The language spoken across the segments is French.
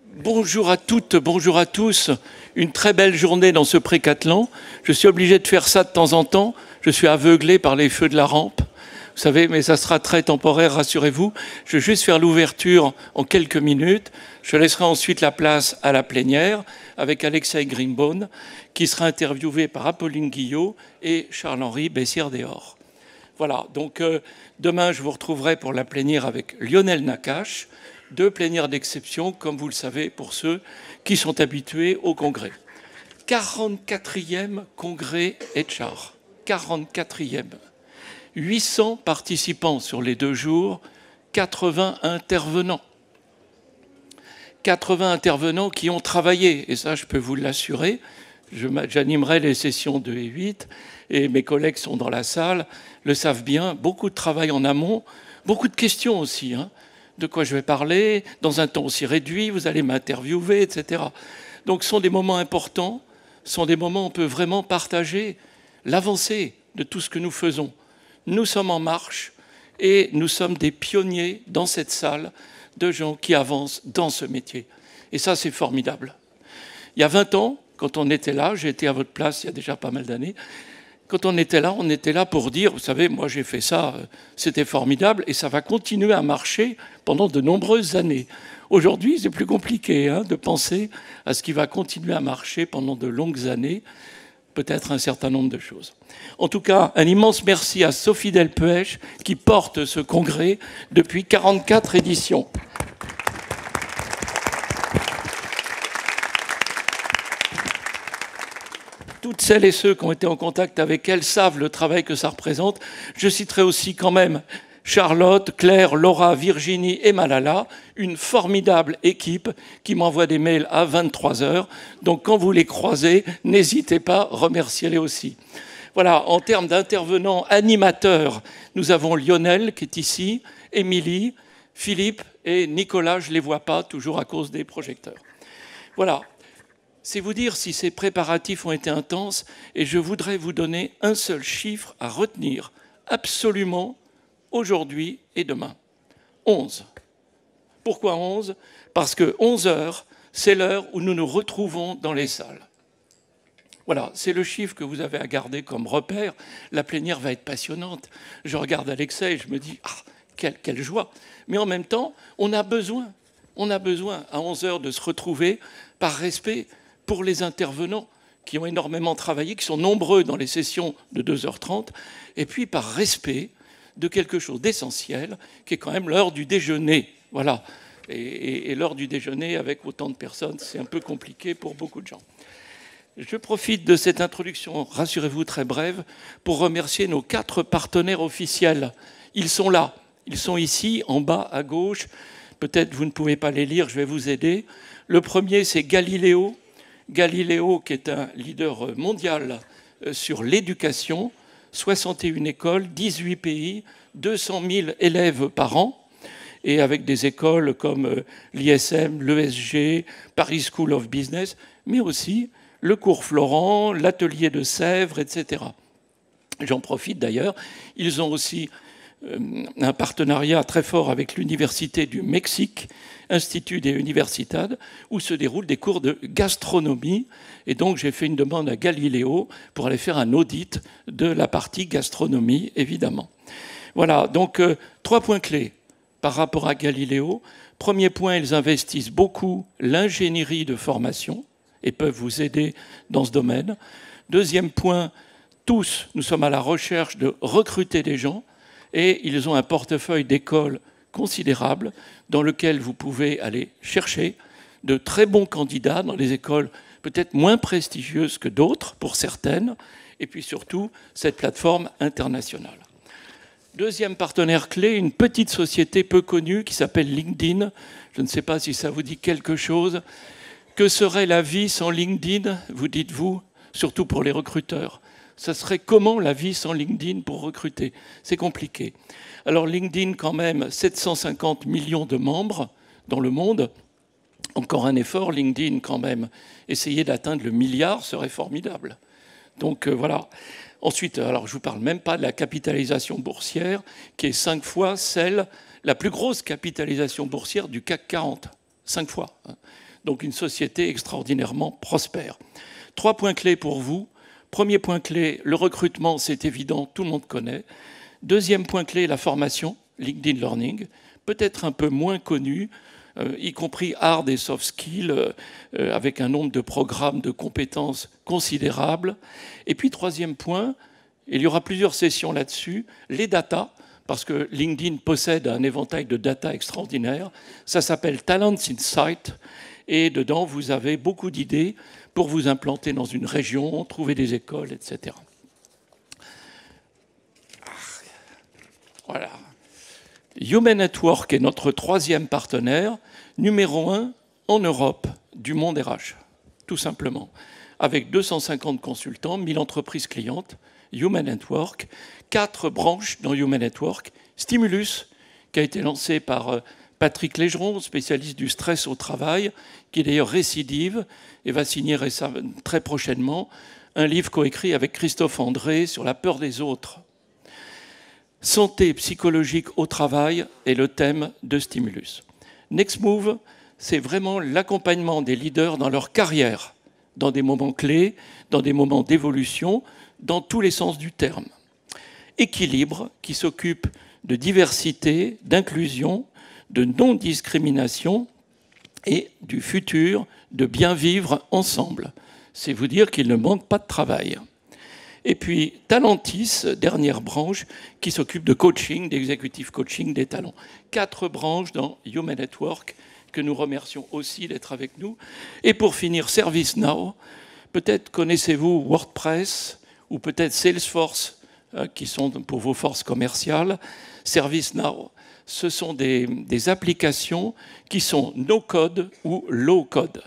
Bonjour à toutes, bonjour à tous. Une très belle journée dans ce Pré-Catelan. Je suis obligé de faire ça de temps en temps. Je suis aveuglé par les feux de la rampe. Vous savez, mais ça sera très temporaire, rassurez-vous. Je vais juste faire l'ouverture en quelques minutes. Je laisserai ensuite la place à la plénière avec Alexei Greenbaum, qui sera interviewé par Apolline Guillot et Charles-Henri Bessières-Déor. Voilà, donc demain, je vous retrouverai pour la plénière avec Lionel Nakache. Deux plénières d'exception, comme vous le savez, pour ceux qui sont habitués au congrès. 44e congrès HR. 44e. 800 participants sur les 2 jours, 80 intervenants. 80 intervenants qui ont travaillé, et ça je peux vous l'assurer. J'animerai les sessions 2 et 8, et mes collègues sont dans la salle, le savent bien, beaucoup de travail en amont, beaucoup de questions aussi, hein. De quoi je vais parler, dans un temps aussi réduit, vous allez m'interviewer, etc. Donc ce sont des moments importants, ce sont des moments où on peut vraiment partager l'avancée de tout ce que nous faisons. Nous sommes en marche et nous sommes des pionniers dans cette salle de gens qui avancent dans ce métier. Et ça, c'est formidable. Il y a 20 ans, quand on était là, j'ai été à votre place il y a déjà pas mal d'années, quand on était là pour dire, vous savez, moi j'ai fait ça, c'était formidable, et ça va continuer à marcher pendant de nombreuses années. Aujourd'hui, c'est plus compliqué de penser à ce qui va continuer à marcher pendant de longues années, peut-être un certain nombre de choses. En tout cas, un immense merci à Sophie Delpech qui porte ce congrès depuis 44 éditions. Toutes celles et ceux qui ont été en contact avec elle savent le travail que ça représente. Je citerai aussi quand même Charlotte, Claire, Laura, Virginie et Malala, une formidable équipe qui m'envoie des mails à 23 h. Donc quand vous les croisez, n'hésitez pas, remerciez-les aussi. Voilà, en termes d'intervenants animateurs, nous avons Lionel qui est ici, Émilie, Philippe et Nicolas, je ne les vois pas, toujours à cause des projecteurs. Voilà. C'est vous dire si ces préparatifs ont été intenses, et je voudrais vous donner un seul chiffre à retenir absolument aujourd'hui et demain. 11. Pourquoi 11 ? Parce que 11 h, c'est l'heure où nous nous retrouvons dans les salles. Voilà, c'est le chiffre que vous avez à garder comme repère. La plénière va être passionnante. Je regarde Alexei et je me dis, ah, quelle joie. Mais en même temps, on a besoin à 11 h de se retrouver par respect pour les intervenants qui ont énormément travaillé, qui sont nombreux dans les sessions de 2h30, et puis par respect de quelque chose d'essentiel, qui est quand même l'heure du déjeuner. Voilà. Et l'heure du déjeuner, avec autant de personnes, c'est un peu compliqué pour beaucoup de gens. Je profite de cette introduction, rassurez-vous, très brève, pour remercier nos 4 partenaires officiels. Ils sont là, ils sont ici, en bas, à gauche. Peut-être vous ne pouvez pas les lire, je vais vous aider. Le premier, c'est Galileo. Galileo, qui est un leader mondial sur l'éducation, 61 écoles, 18 pays, 200 000 élèves par an, et avec des écoles comme l'ISM, l'ESG, Paris School of Business, mais aussi le cours Florent, l'atelier de Sèvres, etc. J'en profite d'ailleurs, ils ont aussi un partenariat très fort avec l'Université du Mexique, Institut de Universidad, où se déroulent des cours de gastronomie. Et donc, j'ai fait une demande à Galileo pour aller faire un audit de la partie gastronomie, évidemment. Voilà, donc 3 points clés par rapport à Galileo. Premier point, ils investissent beaucoup l'ingénierie de formation et peuvent vous aider dans ce domaine. Deuxième point, tous, nous sommes à la recherche de recruter des gens et ils ont un portefeuille d'écoles considérable dans lequel vous pouvez aller chercher de très bons candidats dans des écoles peut-être moins prestigieuses que d'autres pour certaines, et puis surtout cette plateforme internationale. Deuxième partenaire clé, une petite société peu connue qui s'appelle LinkedIn. Je ne sais pas si ça vous dit quelque chose. Que serait la vie sans LinkedIn, vous dites-vous, surtout pour les recruteurs? Ça serait comment la vie sans LinkedIn pour recruter? C'est compliqué. Alors LinkedIn, quand même, 750 millions de membres dans le monde. Encore un effort, LinkedIn, quand même. Essayer d'atteindre le milliard serait formidable. Donc voilà. Ensuite, alors je ne vous parle même pas de la capitalisation boursière, qui est 5 fois la plus grosse capitalisation boursière du CAC 40. 5 fois. Donc une société extraordinairement prospère. 3 points clés pour vous. Premier point clé, le recrutement, c'est évident, tout le monde connaît. Deuxième point clé, la formation, LinkedIn Learning, peut-être un peu moins connu, y compris hard et soft skills, avec un nombre de programmes de compétences considérables. Et puis troisième point, il y aura plusieurs sessions là-dessus, les data, parce que LinkedIn possède un éventail de data extraordinaire. Ça s'appelle Talents Insight, et dedans, vous avez beaucoup d'idées pour vous implanter dans une région, trouver des écoles, etc. Voilà. Human Network est notre troisième partenaire, numéro 1 en Europe du monde RH, tout simplement. Avec 250 consultants, 1000 entreprises clientes, Human Network, 4 branches dans Human Network, Stimulus, qui a été lancé par Patrick Légeron, spécialiste du stress au travail, qui est d'ailleurs récidive et va signer très prochainement un livre coécrit avec Christophe André sur la peur des autres. Santé psychologique au travail est le thème de Stimulus. Next Move, c'est vraiment l'accompagnement des leaders dans leur carrière, dans des moments clés, dans des moments d'évolution, dans tous les sens du terme. Équilibre, qui s'occupe de diversité, d'inclusion, de non-discrimination et du futur de bien vivre ensemble. C'est vous dire qu'il ne manque pas de travail. Et puis Talentis, dernière branche, qui s'occupe de coaching, d'executive coaching des talents. 4 branches dans Human Network, que nous remercions aussi d'être avec nous. Et pour finir, ServiceNow. Peut-être connaissez-vous WordPress ou peut-être Salesforce, qui sont pour vos forces commerciales. ServiceNow, ce sont des applications qui sont no-code ou low-code.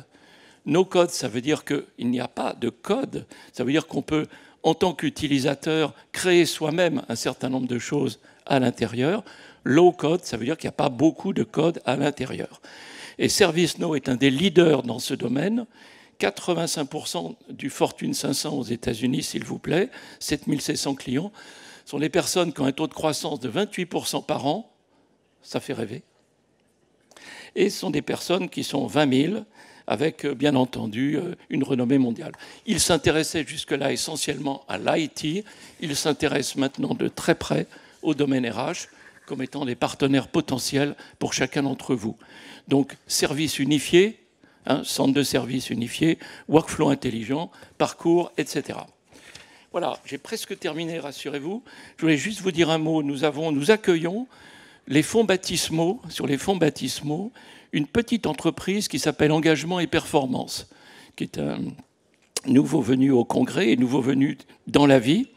No-code, ça veut dire qu'il n'y a pas de code. Ça veut dire qu'on peut, en tant qu'utilisateur, créer soi-même un certain nombre de choses à l'intérieur. Low-code, ça veut dire qu'il n'y a pas beaucoup de code à l'intérieur. Et ServiceNow est un des leaders dans ce domaine. 85% du Fortune 500 aux États-Unis, s'il vous plaît, 7700 clients, sont des personnes qui ont un taux de croissance de 28% par an. Ça fait rêver. Et ce sont des personnes qui sont 20 000, avec, bien entendu, une renommée mondiale. Ils s'intéressaient jusque-là essentiellement à l'IT. Ils s'intéressent maintenant de très près au domaine RH, comme étant des partenaires potentiels pour chacun d'entre vous. Donc, service unifié, centre de service unifié, workflow intelligent, parcours, etc. Voilà, j'ai presque terminé, rassurez-vous. Je voulais juste vous dire un mot. Nous accueillons les fonds baptismaux, sur les fonds baptismaux, une petite entreprise qui s'appelle Engagement et Performance, qui est un nouveau venu au Congrès et nouveau venu dans la vie.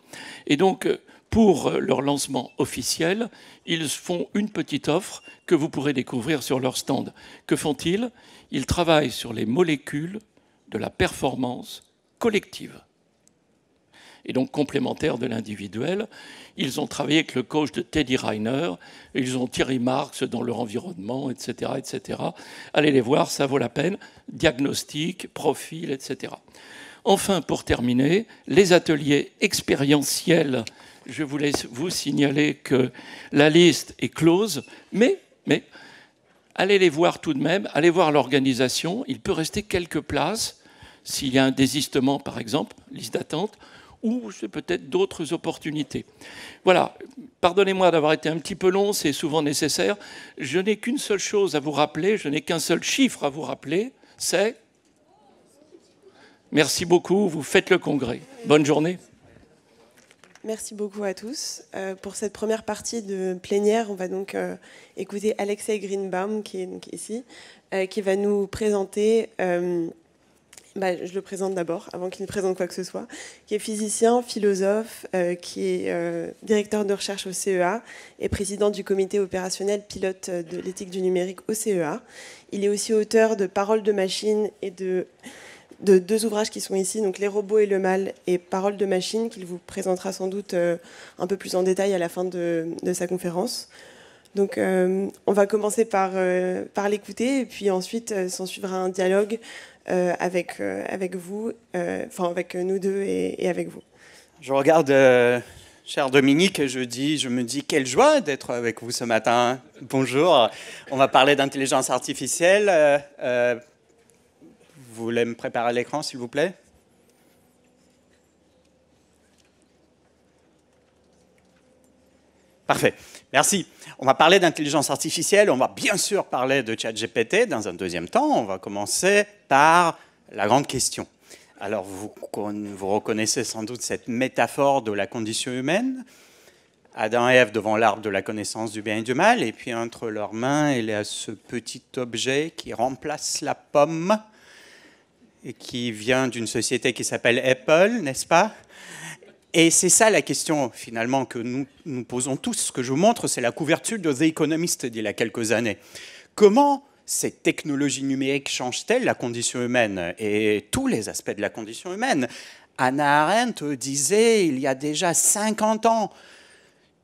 Et donc, pour leur lancement officiel, ils font une petite offre que vous pourrez découvrir sur leur stand. Que font-ils? Ils travaillent sur les molécules de la performance collective, et donc complémentaire de l'individuel. Ils ont travaillé avec le coach de Teddy Riner, ils ont Thierry Marx dans leur environnement, etc., etc. Allez les voir, ça vaut la peine. Diagnostic, profil, etc. Enfin, pour terminer, les ateliers expérientiels. Je voulais vous signaler que la liste est close, mais allez les voir tout de même, allez voir l'organisation. Il peut rester quelques places, s'il y a un désistement, par exemple, liste d'attente, ou c'est peut-être d'autres opportunités. Voilà, pardonnez-moi d'avoir été un petit peu long, c'est souvent nécessaire. Je n'ai qu'une seule chose à vous rappeler, je n'ai qu'un seul chiffre à vous rappeler, c'est... Merci beaucoup, vous faites le congrès. Bonne journée. Merci beaucoup à tous. Pour cette première partie de plénière, on va donc écouter Alexei Greenbaum, qui est donc ici, qui va nous présenter... je le présente d'abord, avant qu'il ne présente quoi que ce soit, qui est physicien, philosophe, qui est directeur de recherche au CEA et président du comité opérationnel pilote de l'éthique du numérique au CEA. Il est aussi auteur de Paroles de machine et de 2 ouvrages qui sont ici, donc Les robots et le mal et Paroles de machine, qu'il vous présentera sans doute un peu plus en détail à la fin de sa conférence. Donc on va commencer par l'écouter et puis ensuite s'en suivra un dialogue avec vous, avec nous deux et avec vous. Je regarde, cher Dominique, et je me dis quelle joie d'être avec vous ce matin. Bonjour, on va parler d'intelligence artificielle. Vous voulez me préparer l'écran, s'il vous plaît? Parfait, merci. On va parler d'intelligence artificielle, on va bien sûr parler de ChatGPT dans un deuxième temps. On va commencer par la grande question. Alors, vous reconnaissez sans doute cette métaphore de la condition humaine. Adam et Ève devant l'arbre de la connaissance du bien et du mal, et puis entre leurs mains, il y a ce petit objet qui remplace la pomme et qui vient d'une société qui s'appelle Apple, n'est-ce pas? Et c'est ça la question, finalement, que nous posons tous. Ce que je vous montre, c'est la couverture de The Economist d'il y a quelques années. Comment ces technologies numériques changent-elles la condition humaine et tous les aspects de la condition humaine? Hannah Arendt disait, il y a déjà 50 ans,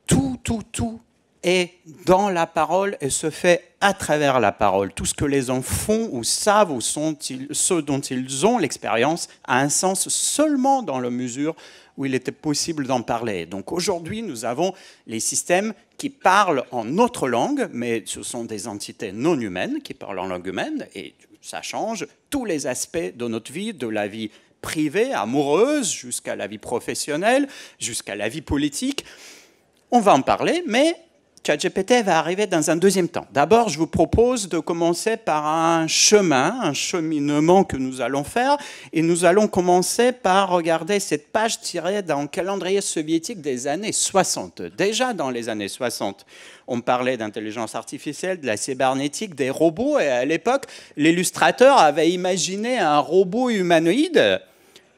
tout est dans la parole et se fait à travers la parole. Tout ce que les gens font ou savent ou sont ceux dont ils ont l'expérience a un sens seulement dans la mesure où il était possible d'en parler. Donc aujourd'hui, nous avons les systèmes qui parlent en notre langue, mais ce sont des entités non humaines qui parlent en langue humaine, et ça change tous les aspects de notre vie, de la vie privée, amoureuse, jusqu'à la vie professionnelle, jusqu'à la vie politique. On va en parler, mais ChatGPT va arriver dans un deuxième temps. D'abord, je vous propose de commencer par un cheminement que nous allons faire. Et nous allons commencer par regarder cette page tirée d'un calendrier soviétique des années 60. Déjà dans les années 60, on parlait d'intelligence artificielle, de la cybernétique, des robots. Et à l'époque, l'illustrateur avait imaginé un robot humanoïde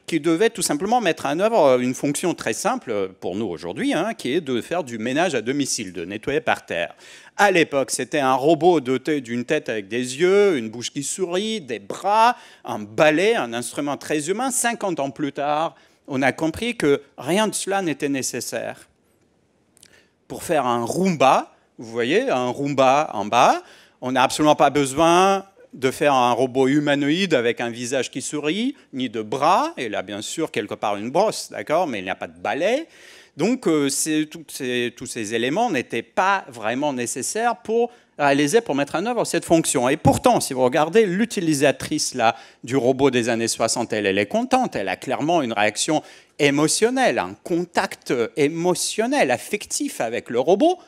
qui devait tout simplement mettre en œuvre une fonction très simple pour nous aujourd'hui, qui est de faire du ménage à domicile, de nettoyer par terre. À l'époque, c'était un robot doté d'une tête avec des yeux, une bouche qui sourit, des bras, un balai, un instrument très humain. 50 ans plus tard, on a compris que rien de cela n'était nécessaire. Pour faire un Roomba, vous voyez, un Roomba en bas, on n'a absolument pas besoin de faire un robot humanoïde avec un visage qui sourit, ni de bras, et là, bien sûr, quelque part une brosse, d'accord, mais il n'y a pas de balai. Donc, tous ces éléments n'étaient pas vraiment nécessaires pour réaliser, pour mettre en œuvre cette fonction. Et pourtant, si vous regardez l'utilisatrice là, du robot des années 60, elle est contente, elle a clairement une réaction émotionnelle, un contact émotionnel, affectif avec le robot.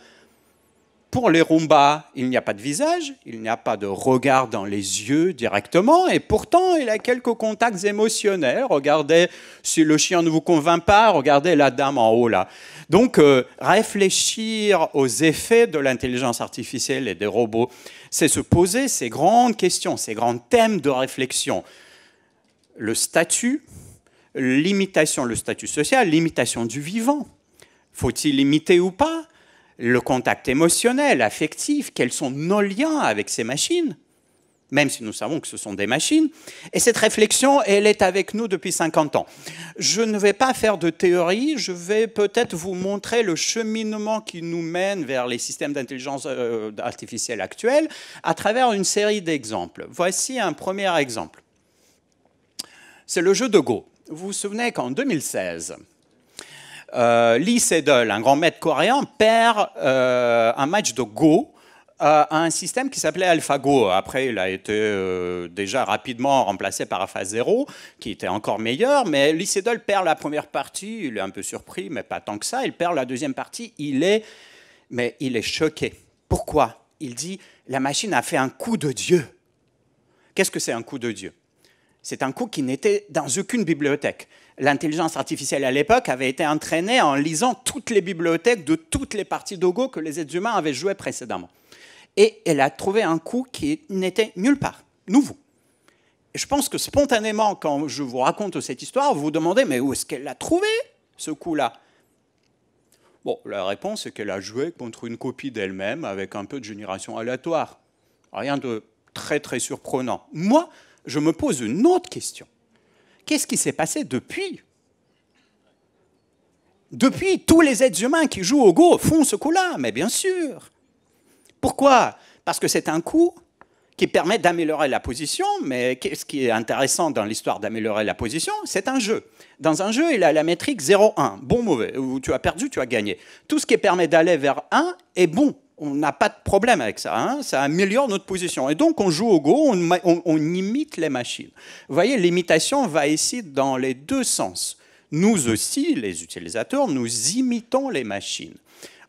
Pour les Roomba, il n'y a pas de visage, il n'y a pas de regard dans les yeux directement, et pourtant, il a quelques contacts émotionnels. Regardez, si le chien ne vous convainc pas, regardez la dame en haut là. Donc, réfléchir aux effets de l'intelligence artificielle et des robots, c'est se poser ces grandes questions, ces grands thèmes de réflexion. Le statut, l'imitation, le statut social, l'imitation du vivant. Faut-il imiter ou pas ? Le contact émotionnel, affectif, quels sont nos liens avec ces machines, même si nous savons que ce sont des machines. Et cette réflexion, elle est avec nous depuis 50 ans. Je ne vais pas faire de théorie, je vais peut-être vous montrer le cheminement qui nous mène vers les systèmes d'intelligence artificielle actuels à travers une série d'exemples. Voici un premier exemple. C'est le jeu de Go. Vous vous souvenez qu'en 2016, Lee Sedol, un grand maître coréen, perd un match de Go à un système qui s'appelait AlphaGo. Après, il a été déjà rapidement remplacé par AlphaZero, qui était encore meilleur. Mais Lee Sedol perd la première partie, il est un peu surpris, mais pas tant que ça. Il perd la deuxième partie, il est choqué. Pourquoi? Il dit, la machine a fait un coup de Dieu. Qu'est-ce que c'est un coup de Dieu? C'est un coup qui n'était dans aucune bibliothèque. L'intelligence artificielle à l'époque avait été entraînée en lisant toutes les bibliothèques de toutes les parties de Go que les êtres humains avaient jouées précédemment. Et elle a trouvé un coup qui n'était nulle part, nouveau. Et je pense que spontanément, quand je vous raconte cette histoire, vous vous demandez, mais où est-ce qu'elle l'a trouvé, ce coup-là? Bon, la réponse est qu'elle a joué contre une copie d'elle-même avec un peu de génération aléatoire. Rien de très, très surprenant. Moi, je me pose une autre question. Qu'est-ce qui s'est passé depuis? Depuis, tous les êtres humains qui jouent au Go font ce coup-là, mais bien sûr. Pourquoi? Parce que c'est un coup qui permet d'améliorer la position, mais ce qui est intéressant dans l'histoire d'améliorer la position, c'est un jeu. Dans un jeu, il a la métrique 0-1, bon, mauvais. Où tu as perdu, tu as gagné. Tout ce qui permet d'aller vers 1 est bon. on n'a pas de problème avec ça, hein, ça améliore notre position. Et donc, on joue au Go, on imite les machines. Vous voyez, l'imitation va ici dans les deux sens. Nous aussi, les utilisateurs, nous imitons les machines.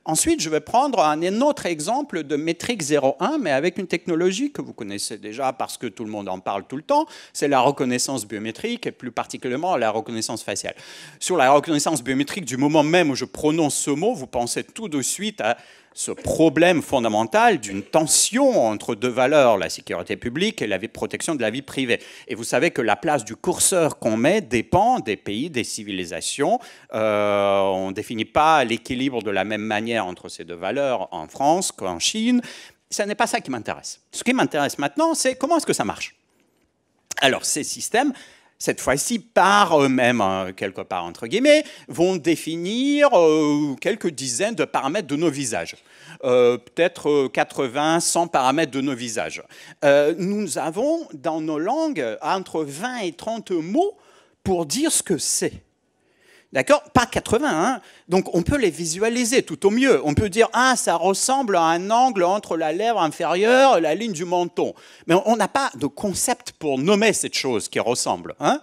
Ensuite, je vais prendre un autre exemple de métrique 0,1, mais avec une technologie que vous connaissez déjà parce que tout le monde en parle tout le temps, c'est la reconnaissance biométrique et plus particulièrement la reconnaissance faciale. Sur la reconnaissance biométrique, du moment même où je prononce ce mot, vous pensez tout de suite à ce problème fondamental d'une tension entre deux valeurs, la sécurité publique et la protection de la vie privée. Et vous savez que la place du curseur qu'on met dépend des pays, des civilisations. On ne définit pas l'équilibre de la même manière entre ces deux valeurs en France qu'en Chine. Ce n'est pas ça qui m'intéresse. Ce qui m'intéresse maintenant, c'est comment est-ce que ça marche. Alors, ces systèmes, cette fois-ci, par eux-mêmes, quelque part entre guillemets, vont définir quelques dizaines de paramètres de nos visages. Peut-être 80, 100 paramètres de nos visages. Nous avons dans nos langues entre 20 et 30 mots pour dire ce que c'est. D'accord? Pas 80, hein? Donc on peut les visualiser tout au mieux. On peut dire, ah, ça ressemble à un angle entre la lèvre inférieure et la ligne du menton. Mais on n'a pas de concept pour nommer cette chose qui ressemble. Hein?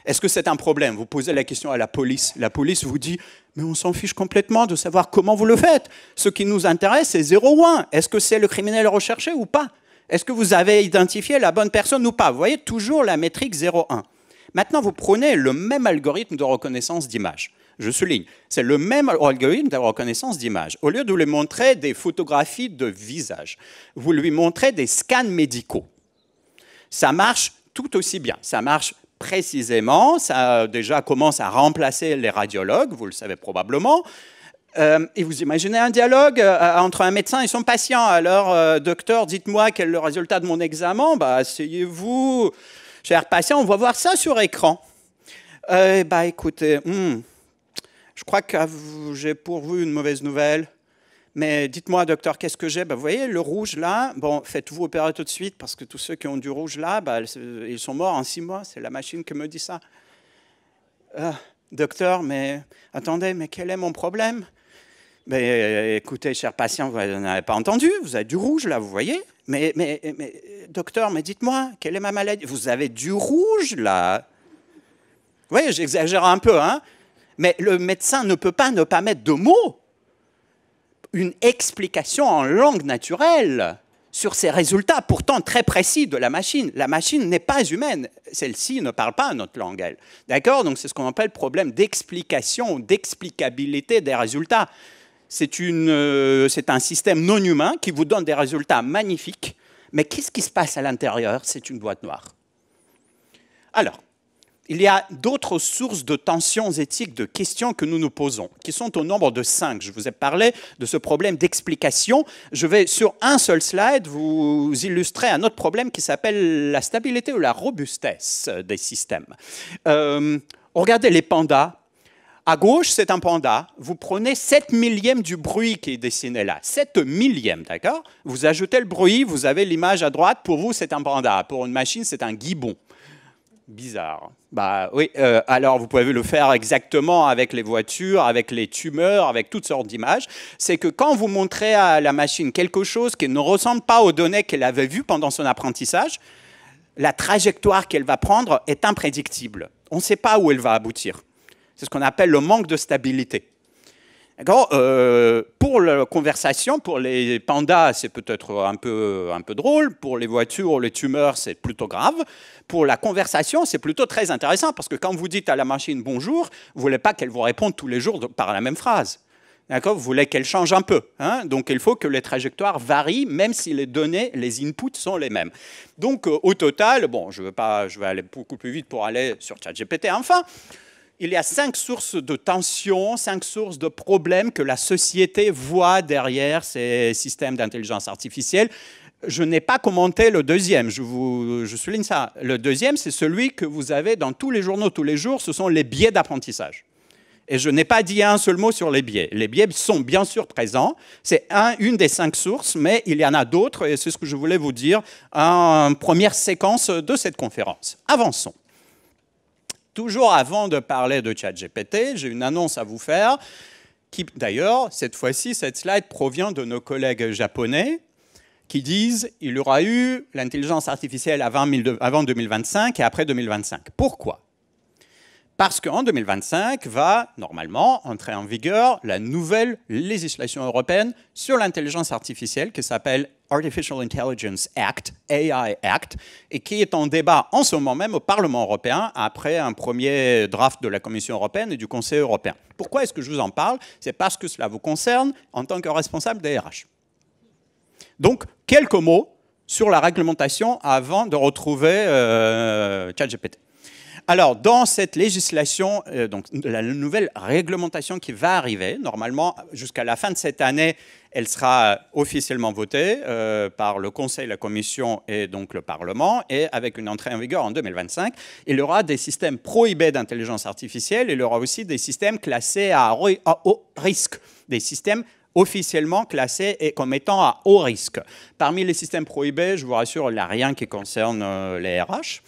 Est-ce que c'est un problème? Vous posez la question à la police. La police vous dit, mais on s'en fiche complètement de savoir comment vous le faites. Ce qui nous intéresse, c'est 0 ou 1. Est-ce que c'est le criminel recherché ou pas? Est-ce que vous avez identifié la bonne personne ou pas? Vous voyez, toujours la métrique 0,1. Maintenant, vous prenez le même algorithme de reconnaissance d'image. Je souligne, c'est le même algorithme de reconnaissance d'image. Au lieu de lui montrer des photographies de visage, vous lui montrez des scans médicaux. Ça marche tout aussi bien. Ça marche précisément. Ça déjà commence à remplacer les radiologues, vous le savez probablement. Et vous imaginez un dialogue entre un médecin et son patient. Alors, docteur, dites-moi quel est le résultat de mon examen. Bah, asseyez-vous. Cher patient, on va voir ça sur écran. Écoutez, je crois que j'ai pour vous une mauvaise nouvelle. Mais dites-moi, docteur, qu'est-ce que j'ai? Vous voyez, le rouge là, bon, faites-vous opérer tout de suite parce que tous ceux qui ont du rouge là, ils sont morts en 6 mois. C'est la machine qui me dit ça. Docteur, mais attendez, mais quel est mon problème? Écoutez, cher patient, vous n'avez pas entendu, vous avez du rouge là, vous voyez? Mais docteur, mais dites-moi, quelle est ma maladie? Vous avez du rouge là. Vous voyez, j'exagère un peu, hein? Mais le médecin ne peut pas ne pas mettre de mots, une explication en langue naturelle sur ces résultats pourtant très précis de la machine. La machine n'est pas humaine. Celle-ci ne parle pas notre langue, elle. D'accord? Donc c'est ce qu'on appelle le problème d'explication, d'explicabilité des résultats. C'est un système non humain qui vous donne des résultats magnifiques, mais qu'est-ce qui se passe à l'intérieur? C'est une boîte noire. Alors, il y a d'autres sources de tensions éthiques, de questions que nous nous posons, qui sont au nombre de 5. Je vous ai parlé de ce problème d'explication. Je vais, sur un seul slide, vous illustrer un autre problème qui s'appelle la stabilité ou la robustesse des systèmes. Regardez les pandas. À gauche, c'est un panda. Vous prenez 7 millièmes du bruit qui est dessiné là. 7 millièmes, d'accord? Vous ajoutez le bruit, vous avez l'image à droite. Pour vous, c'est un panda. Pour une machine, c'est un gibbon. Bizarre. Oui, alors vous pouvez le faire exactement avec les voitures, avec les tumeurs, avec toutes sortes d'images. C'est que quand vous montrez à la machine quelque chose qui ne ressemble pas aux données qu'elle avait vues pendant son apprentissage, la trajectoire qu'elle va prendre est imprédictible. On ne sait pas où elle va aboutir. C'est ce qu'on appelle le manque de stabilité. Pour la conversation, pour les pandas, c'est peut-être un peu drôle. Pour les voitures ou les tumeurs, c'est plutôt grave. Pour la conversation, c'est plutôt très intéressant parce que quand vous dites à la machine « bonjour », vous ne voulez pas qu'elle vous réponde tous les jours par la même phrase. Vous voulez qu'elle change un peu. Hein? Donc, il faut que les trajectoires varient, même si les données, les inputs sont les mêmes. Donc, au total, bon, je vais aller beaucoup plus vite pour aller sur ChatGPT. Enfin, il y a 5 sources de tensions, 5 sources de problèmes que la société voit derrière ces systèmes d'intelligence artificielle. Je n'ai pas commenté le deuxième, je souligne ça. Le deuxième, c'est celui que vous avez dans tous les journaux tous les jours, ce sont les biais d'apprentissage. Et je n'ai pas dit un seul mot sur les biais. Les biais sont bien sûr présents, c'est une des 5 sources, mais il y en a d'autres, et c'est ce que je voulais vous dire en première séquence de cette conférence. Avançons. Toujours avant de parler de ChatGPT, j'ai une annonce à vous faire. qui d'ailleurs, cette fois-ci, cette slide provient de nos collègues japonais qui disent qu'il y aura eu l'intelligence artificielle avant 2025 et après 2025. Pourquoi ? Parce qu'en 2025 va normalement entrer en vigueur la nouvelle législation européenne sur l'intelligence artificielle qui s'appelle Artificial Intelligence Act, AI Act, et qui est en débat en ce moment même au Parlement européen après un premier draft de la Commission européenne et du Conseil européen. Pourquoi est-ce que je vous en parle? C'est parce que cela vous concerne en tant que responsable des RH. Donc, quelques mots sur la réglementation avant de retrouver ChatGPT. Alors, dans cette législation, donc la nouvelle réglementation qui va arriver, normalement, jusqu'à la fin de cette année, elle sera officiellement votée par le Conseil, la Commission et donc le Parlement, et avec une entrée en vigueur en 2025. Il y aura des systèmes prohibés d'intelligence artificielle, il y aura aussi des systèmes classés à haut risque, des systèmes officiellement classés et comme étant à haut risque. Parmi les systèmes prohibés, je vous rassure, il n'y a rien qui concerne les RH.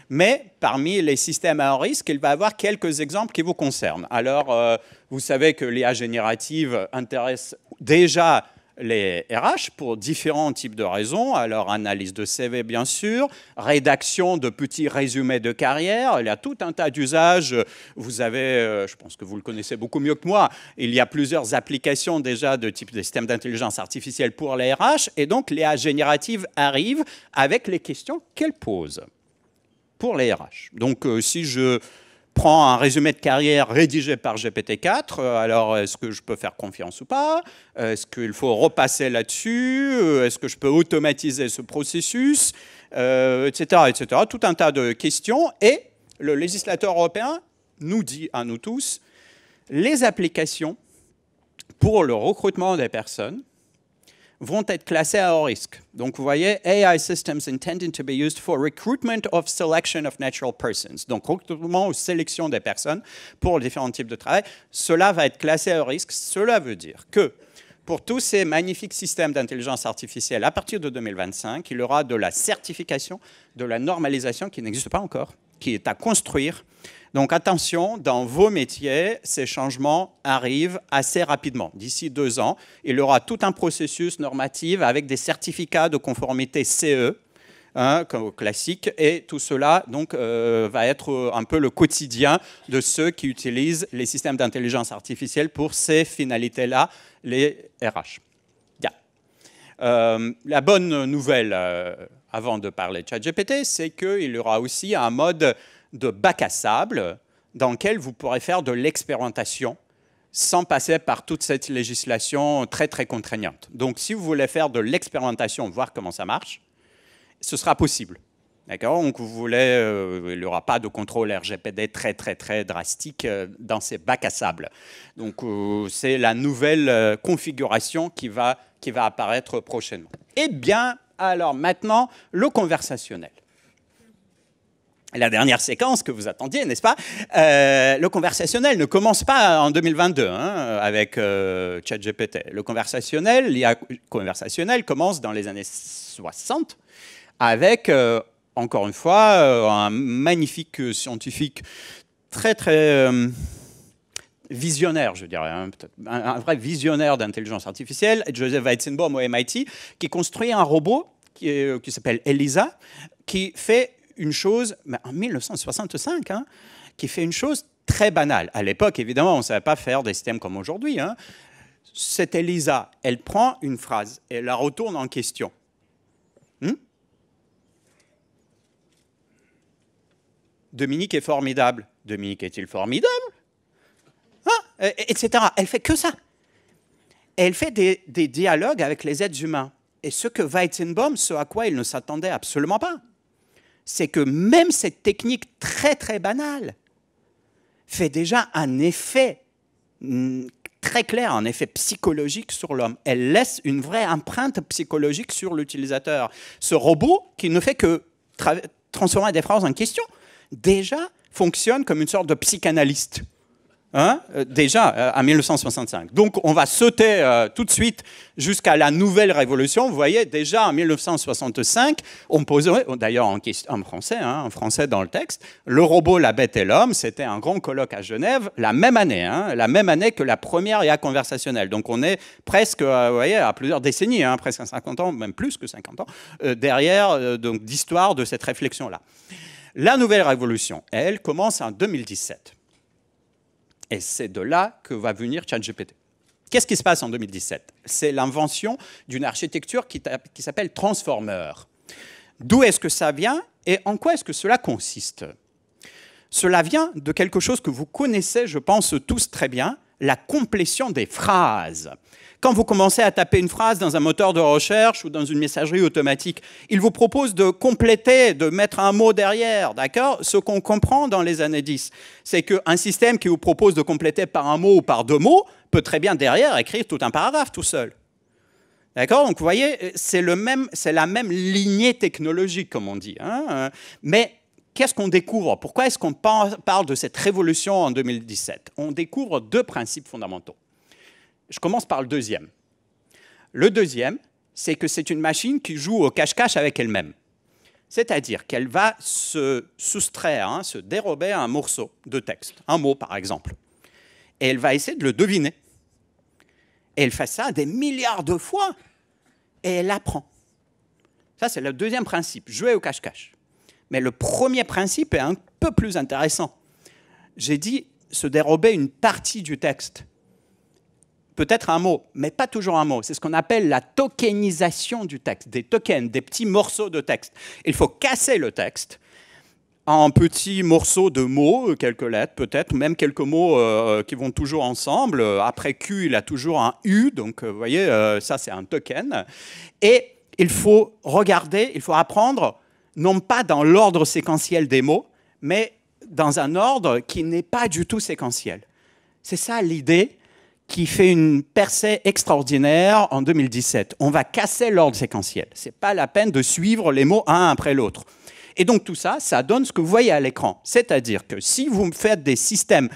Mais parmi les systèmes à haut risque, il va y avoir quelques exemples qui vous concernent. Alors, vous savez que l'IA générative intéresse déjà les RH pour différents types de raisons. Alors, analyse de CV, bien sûr, rédaction de petits résumés de carrière. Il y a tout un tas d'usages. Vous avez, je pense que vous le connaissez beaucoup mieux que moi, il y a plusieurs applications déjà de type de système d'intelligence artificielle pour les RH. Et donc, l'IA générative arrive avec les questions qu'elle pose pour les RH. Donc, si je prends un résumé de carrière rédigé par GPT-4, alors est-ce que je peux faire confiance ou pas? Est-ce qu'il faut repasser là-dessus? Est-ce que je peux automatiser ce processus? Etc., etc. Tout un tas de questions. Et le législateur européen nous dit à nous tous, les applications pour le recrutement des personnes vont être classés à haut risque. Donc, vous voyez, AI systems intended to be used for recruitment of selection of natural persons. Donc, recrutement ou sélection des personnes pour différents types de travail. Cela va être classé à haut risque. Cela veut dire que pour tous ces magnifiques systèmes d'intelligence artificielle, à partir de 2025, il y aura de la certification, de la normalisation qui n'existe pas encore, qui est à construire. Donc attention, dans vos métiers, ces changements arrivent assez rapidement. D'ici 2 ans, il y aura tout un processus normatif avec des certificats de conformité CE, classique, et tout cela donc, va être un peu le quotidien de ceux qui utilisent les systèmes d'intelligence artificielle pour ces finalités-là, les RH. Yeah. La bonne nouvelle, avant de parler de ChatGPT, c'est qu'il y aura aussi un mode de bac à sable dans lequel vous pourrez faire de l'expérimentation sans passer par toute cette législation très, très contraignante. Donc, si vous voulez faire de l'expérimentation, voir comment ça marche, ce sera possible. D'accord? Donc, vous voulez, il n'y aura pas de contrôle RGPD très, très, très drastique dans ces bacs à sable. Donc, c'est la nouvelle configuration qui va apparaître prochainement. Eh bien, alors maintenant, le conversationnel. La dernière séquence que vous attendiez, n'est-ce pas? Le conversationnel ne commence pas en 2022 avec ChatGPT. Le conversationnel, l'IA conversationnel commence dans les années 60 avec, encore une fois, un magnifique scientifique très, très visionnaire, je dirais, un vrai visionnaire d'intelligence artificielle, Joseph Weizenbaum au MIT, qui construit un robot qui s'appelle ELISA, qui fait une chose, en 1965, qui fait une chose très banale. À l'époque, évidemment, on ne savait pas faire des systèmes comme aujourd'hui. Cette ELISA, elle prend une phrase et la retourne en question. Dominique est formidable. Dominique est-il formidable? Etc. Elle fait que ça. Elle fait des dialogues avec les êtres humains. Et ce que Weizenbaum, ce à quoi il ne s'attendait absolument pas, c'est que même cette technique très, très banale fait déjà un effet très clair, un effet psychologique sur l'homme. Elle laisse une vraie empreinte psychologique sur l'utilisateur. Ce robot, qui ne fait que transformer des phrases en questions, déjà fonctionne comme une sorte de psychanalyste. déjà en 1965. Donc on va sauter tout de suite jusqu'à la nouvelle révolution. Vous voyez, déjà en 1965, on posait, d'ailleurs en français dans le texte, le robot, la bête et l'homme, c'était un grand colloque à Genève la même année que la première IA conversationnelle. Donc on est presque, vous voyez, à plusieurs décennies, presque 50 ans, même plus que 50 ans, derrière donc d'histoire de cette réflexion-là. La nouvelle révolution, elle, commence en 2017. Et c'est de là que va venir ChatGPT. Qu'est-ce qui se passe en 2017? C'est l'invention d'une architecture qui s'appelle Transformer. D'où est-ce que ça vient et en quoi est-ce que cela consiste? Cela vient de quelque chose que vous connaissez, je pense, tous très bien, la complétion des phrases. Quand vous commencez à taper une phrase dans un moteur de recherche ou dans une messagerie automatique, il vous propose de compléter, de mettre un mot derrière, d'accord? Ce qu'on comprend dans les années 10, c'est qu'un système qui vous propose de compléter par un mot ou par deux mots peut très bien derrière écrire tout un paragraphe tout seul. D'accord? Donc vous voyez, c'est la même lignée technologique, comme on dit. Mais qu'est-ce qu'on découvre? Pourquoi est-ce qu'on parle de cette révolution en 2017? On découvre deux principes fondamentaux. Je commence par le deuxième. Le deuxième, c'est que c'est une machine qui joue au cache-cache avec elle-même. C'est-à-dire qu'elle va se soustraire, se dérober à un morceau de texte, un mot par exemple. Et elle va essayer de le deviner. Et elle fait ça des milliards de fois. Et elle apprend. Ça, c'est le deuxième principe, jouer au cache-cache. Mais le premier principe est un peu plus intéressant. J'ai dit se dérober une partie du texte. Peut-être un mot, mais pas toujours un mot. C'est ce qu'on appelle la tokenisation du texte, des tokens, des petits morceaux de texte. Il faut casser le texte en petits morceaux de mots, quelques lettres peut-être, même quelques mots qui vont toujours ensemble. Après Q, il a toujours un U, donc vous voyez, ça c'est un token. Et il faut regarder, il faut apprendre, non pas dans l'ordre séquentiel des mots, mais dans un ordre qui n'est pas du tout séquentiel. C'est ça l'idée qui fait une percée extraordinaire en 2017. On va casser l'ordre séquentiel. Ce n'est pas la peine de suivre les mots un après l'autre. Et donc tout ça, ça donne ce que vous voyez à l'écran. C'est-à-dire que si vous faites des systèmes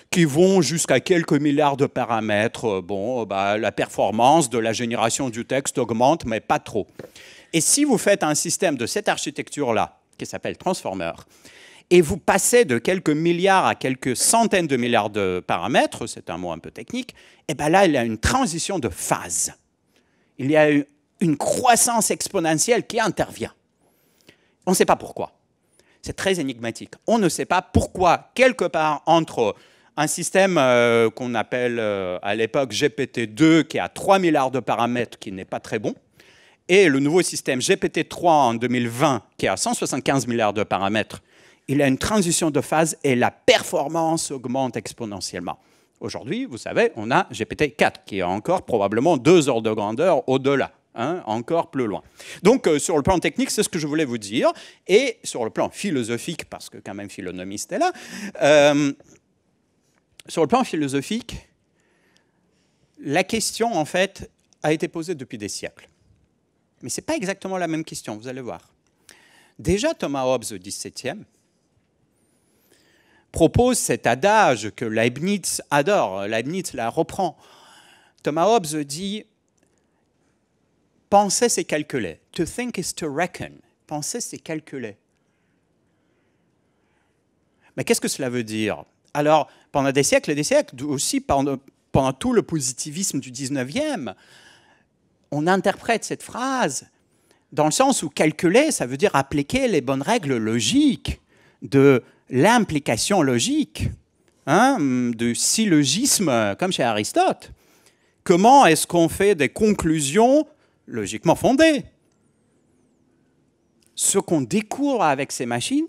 qui vont jusqu'à quelques milliards de paramètres, la performance de la génération du texte augmente, mais pas trop. Et si vous faites un système de cette architecture-là, qui s'appelle Transformer, et vous passez de quelques milliards à quelques centaines de milliards de paramètres, c'est un mot un peu technique, et bien là, il y a une transition de phase. Il y a une croissance exponentielle qui intervient. On ne sait pas pourquoi. C'est très énigmatique. On ne sait pas pourquoi, quelque part entre un système qu'on appelle à l'époque GPT-2, qui a 3 milliards de paramètres, qui n'est pas très bon, et le nouveau système GPT-3 en 2020, qui a 175 milliards de paramètres, il y a une transition de phase et la performance augmente exponentiellement. Aujourd'hui, vous savez, on a GPT-4 qui est encore probablement 2 ordres de grandeur au-delà, encore plus loin. Donc, sur le plan technique, c'est ce que je voulais vous dire. Et sur le plan philosophique, parce que quand même philonomiste est là, sur le plan philosophique, la question, en fait, a été posée depuis des siècles. Mais ce n'est pas exactement la même question, vous allez voir. Déjà, Thomas Hobbes, au XVIIe, propose cet adage que Leibniz adore, Leibniz la reprend. Thomas Hobbes dit « Penser, c'est calculer. To think is to reckon. » Penser, c'est calculer. Mais qu'est-ce que cela veut dire? Alors, pendant des siècles et des siècles, aussi pendant tout le positivisme du 19e, on interprète cette phrase dans le sens où calculer, ça veut dire appliquer les bonnes règles logiques de l'implication logique, du syllogisme, comme chez Aristote. Comment est-ce qu'on fait des conclusions logiquement fondées? Ce qu'on découvre avec ces machines,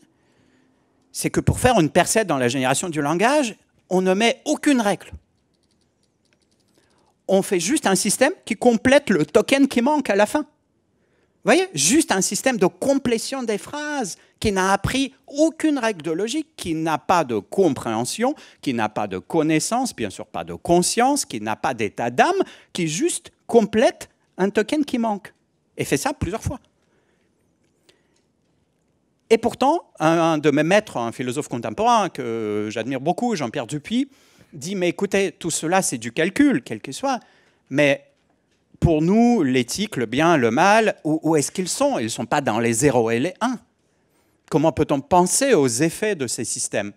c'est que pour faire une percée dans la génération du langage, on ne met aucune règle. On fait juste un système qui complète le token qui manque à la fin. Vous voyez, juste un système de complétion des phrases qui n'a appris aucune règle de logique, qui n'a pas de compréhension, qui n'a pas de connaissance, bien sûr pas de conscience, qui n'a pas d'état d'âme, qui juste complète un token qui manque. Et fait ça plusieurs fois. Et pourtant, un de mes maîtres, un philosophe contemporain que j'admire beaucoup, Jean-Pierre Dupuy, dit, mais écoutez, tout cela, c'est du calcul, quel que soit. Mais pour nous, l'éthique, le bien, le mal, où est-ce qu'ils sont? Ils ne sont pas dans les 0 et les 1. Comment peut-on penser aux effets de ces systèmes?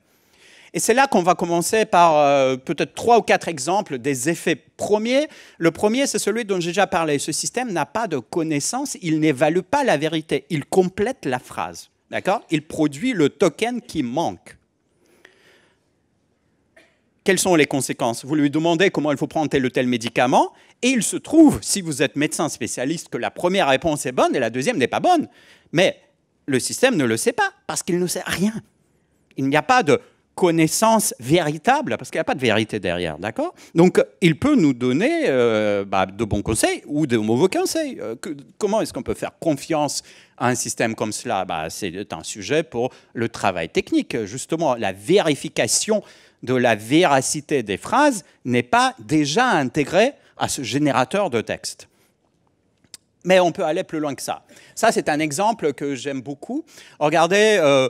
Et c'est là qu'on va commencer par peut-être 3 ou 4 exemples des effets premiers. Le premier, c'est celui dont j'ai déjà parlé. Ce système n'a pas de connaissance, il n'évalue pas la vérité, il complète la phrase. D'accord? Il produit le token qui manque. Quelles sont les conséquences? Vous lui demandez comment il faut prendre tel ou tel médicament, et il se trouve, si vous êtes médecin spécialiste, que la première réponse est bonne et la deuxième n'est pas bonne. Mais le système ne le sait pas, parce qu'il ne sait rien. Il n'y a pas de connaissance véritable, parce qu'il n'y a pas de vérité derrière, d'accord? Donc, il peut nous donner de bons conseils ou de mauvais conseils. Comment est-ce qu'on peut faire confiance à un système comme cela? C'est un sujet pour le travail technique. Justement, la vérification de la véracité des phrases n'est pas déjà intégrée à ce générateur de texte. Mais on peut aller plus loin que ça. Ça, c'est un exemple que j'aime beaucoup. Regardez,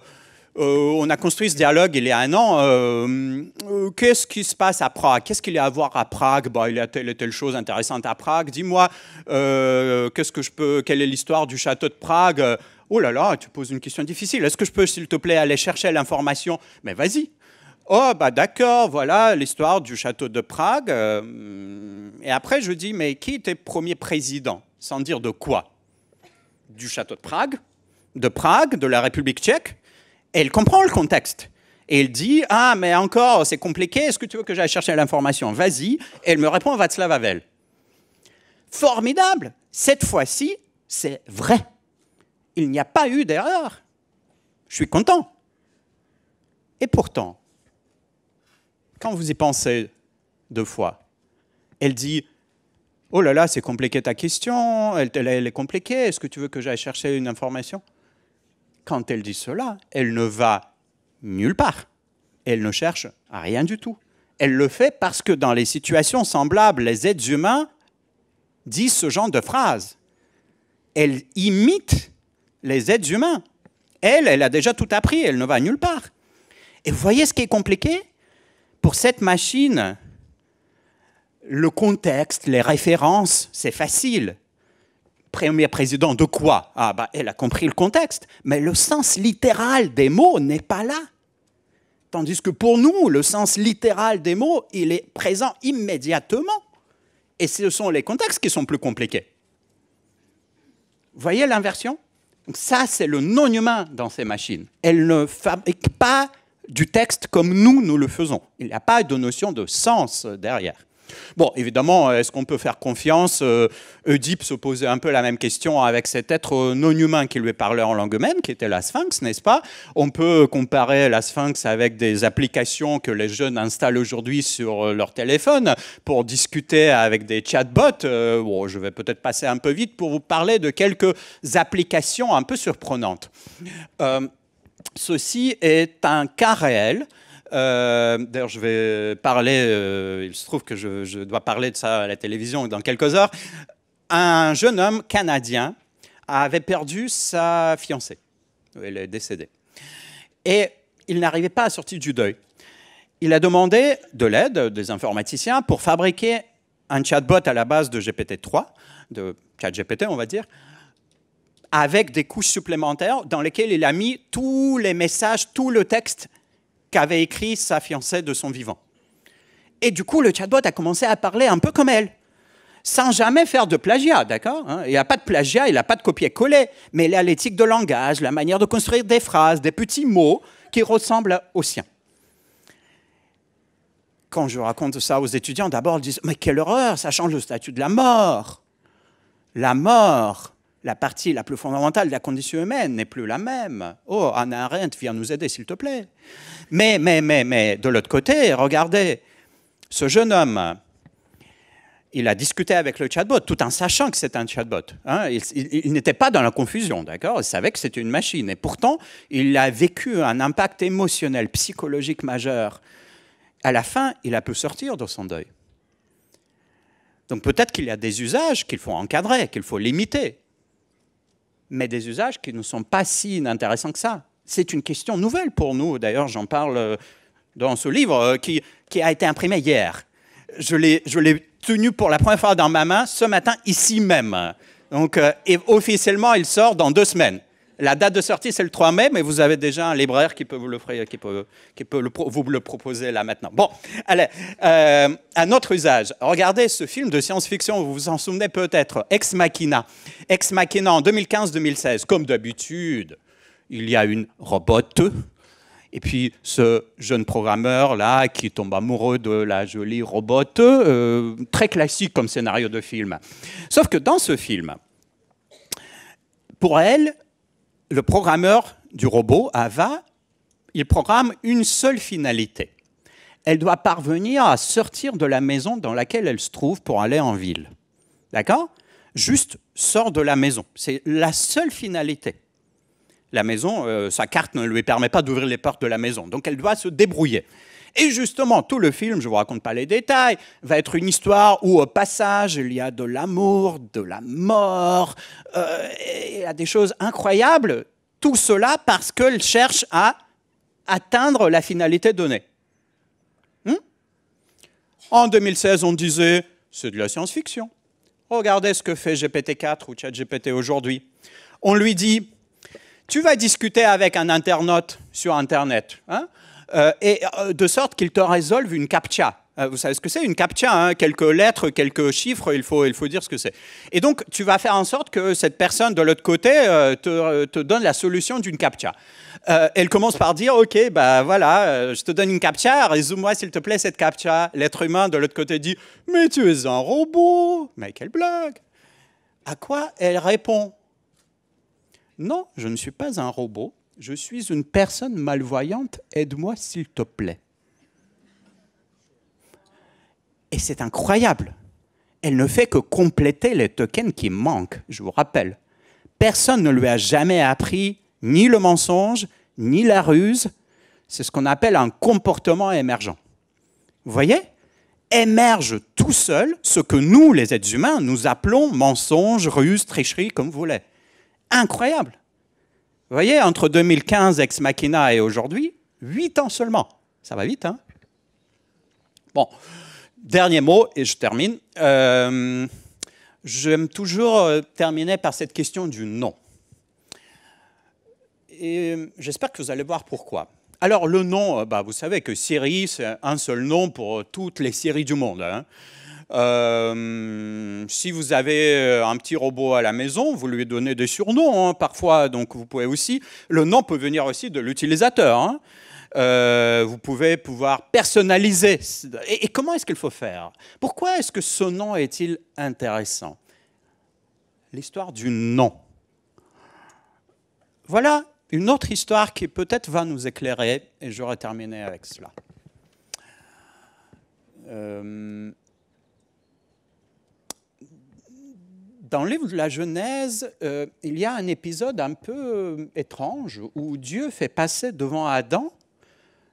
on a construit ce dialogue il y a 1 an. Qu'est-ce qui se passe à Prague? Qu'est-ce qu'il y a à voir à Prague? Il y a telle et telle chose intéressante à Prague. Dis-moi, quelle est l'histoire du château de Prague? Oh là là, tu poses une question difficile. Est-ce que je peux, s'il te plaît, aller chercher l'information? Mais vas-y. Oh, d'accord, voilà l'histoire du château de Prague. Et après, je dis, mais qui était premier président? Sans dire de quoi? Du château de Prague, de la République tchèque. Et il comprend le contexte. Et il dit, ah, mais encore, c'est compliqué, est-ce que tu veux que j'aille chercher l'information? Vas-y. Et elle me répond, Václav Havel. Formidable. Cette fois-ci, c'est vrai. Il n'y a pas eu d'erreur. Je suis content. Et pourtant, quand vous y pensez 2 fois, elle dit, oh là là, c'est compliqué ta question, elle est compliquée, est-ce que tu veux que j'aille chercher une information? Quand elle dit cela, elle ne va nulle part. Elle ne cherche à rien du tout. Elle le fait parce que dans les situations semblables, les êtres humains disent ce genre de phrases. Elle imite les êtres humains. Elle a déjà tout appris, elle ne va nulle part. Et vous voyez ce qui est compliqué? Pour cette machine, le contexte, les références, c'est facile. Premier président de quoi? Elle a compris le contexte, mais le sens littéral des mots n'est pas là. Tandis que pour nous, le sens littéral des mots, il est présent immédiatement. Et ce sont les contextes qui sont plus compliqués. Vous voyez l'inversion? Donc ça, c'est le non-humain dans ces machines. Elles ne fabriquent pas du texte comme nous le faisons. Il n'y a pas de notion de sens derrière. Bon, évidemment, est-ce qu'on peut faire confiance? Oedipe se posait un peu la même question avec cet être non-humain qui lui parlait en langue humaine, qui était la Sphinx, n'est-ce pas? On peut comparer la Sphinx avec des applications que les jeunes installent aujourd'hui sur leur téléphone pour discuter avec des chatbots. Je vais peut-être passer un peu vite pour vous parler de quelques applications un peu surprenantes. Ceci est un cas réel. D'ailleurs, je vais parler, il se trouve que je dois parler de ça à la télévision dans quelques heures. Un jeune homme canadien avait perdu sa fiancée. Elle est décédée. Et il n'arrivait pas à sortir du deuil. Il a demandé de l'aide des informaticiens pour fabriquer un chatbot à la base de GPT-3, de ChatGPT, on va dire, avec des couches supplémentaires dans lesquelles il a mis tous les messages, tout le texte qu'avait écrit sa fiancée de son vivant. Et du coup, le chatbot a commencé à parler un peu comme elle, sans jamais faire de plagiat, d'accord? Il n'y a pas de plagiat, il n'a pas de copier-coller, mais il a l'éthique de langage, la manière de construire des phrases, des petits mots qui ressemblent aux siens. Quand je raconte ça aux étudiants, d'abord, ils disent « Mais quelle horreur, ça change le statut de la mort !» La mort, la partie la plus fondamentale de la condition humaine, n'est plus la même. Oh, Hannah Arendt, viens nous aider, s'il te plaît. Mais, de l'autre côté, regardez, ce jeune homme, il a discuté avec le chatbot, tout en sachant que c'est un chatbot. Il n'était pas dans la confusion, d'accord? Il savait que c'était une machine. Et pourtant, il a vécu un impact émotionnel, psychologique majeur. À la fin, il a pu sortir de son deuil. Donc peut-être qu'il y a des usages qu'il faut encadrer, qu'il faut limiter. Mais des usages qui ne sont pas si inintéressants que ça. C'est une question nouvelle pour nous. D'ailleurs, j'en parle dans ce livre qui a été imprimé hier. Je l'ai tenu pour la première fois dans ma main ce matin, ici même. Donc, et officiellement, il sort dans 2 semaines. La date de sortie, c'est le 3 mai, mais vous avez déjà un libraire qui peut vous vous le proposer là maintenant. Bon, allez, un autre usage. Regardez ce film de science-fiction, vous vous en souvenez peut-être, Ex Machina. Ex Machina en 2015-2016. Comme d'habitude, il y a une robote, et puis ce jeune programmeur-là qui tombe amoureux de la jolie robote, très classique comme scénario de film. Sauf que dans ce film, pour elle, le programmeur du robot, Ava, il programme une seule finalité. Elle doit parvenir à sortir de la maison dans laquelle elle se trouve pour aller en ville. D'accord? Juste sort de la maison. C'est la seule finalité. La maison, sa carte ne lui permet pas d'ouvrir les portes de la maison. Donc elle doit se débrouiller. Et justement, tout le film, je ne vous raconte pas les détails, va être une histoire où au passage, il y a de l'amour, de la mort, il y a des choses incroyables. Tout cela parce qu'elle cherche à atteindre la finalité donnée. En 2016, on disait, c'est de la science-fiction. Regardez ce que fait GPT-4 ou ChatGPT aujourd'hui. On lui dit, tu vas discuter avec un internaute sur Internet, et de sorte qu'il te résolve une CAPTCHA. Vous savez ce que c'est, une CAPTCHA, quelques lettres, quelques chiffres, il faut dire ce que c'est. Et donc, tu vas faire en sorte que cette personne de l'autre côté te donne la solution d'une CAPTCHA. Elle commence par dire, OK, voilà, je te donne une CAPTCHA, résume-moi s'il te plaît cette CAPTCHA. L'être humain de l'autre côté dit, mais tu es un robot, mais quelle blague. À quoi elle répond, non, je ne suis pas un robot, je suis une personne malvoyante, aide-moi s'il te plaît. Et c'est incroyable. Elle ne fait que compléter les tokens qui manquent, je vous rappelle. Personne ne lui a jamais appris ni le mensonge, ni la ruse. C'est ce qu'on appelle un comportement émergent. Vous voyez? Émerge tout seul ce que nous, les êtres humains, nous appelons mensonge, ruse, tricherie, comme vous voulez. Incroyable. Vous voyez, entre 2015, Ex Machina et aujourd'hui, 8 ans seulement. Ça va vite, hein? Bon. Dernier mot, et je termine. J'aime toujours terminer par cette question du nom. Et j'espère que vous allez voir pourquoi. Alors, le nom, vous savez que Siri, c'est un seul nom pour toutes les Siri du monde. Hein. Si vous avez un petit robot à la maison, vous lui donnez des surnoms parfois, donc vous pouvez aussi. Le nom peut venir aussi de l'utilisateur. Hein. Vous pouvez pouvoir personnaliser. Et comment est-ce qu'il faut faire? Pourquoi est-ce que ce nom est-il intéressant? L'histoire du nom. Voilà une autre histoire qui peut-être va nous éclairer, et j'aurai terminé avec cela. Dans le livre de la Genèse, il y a un épisode un peu étrange où Dieu fait passer devant Adam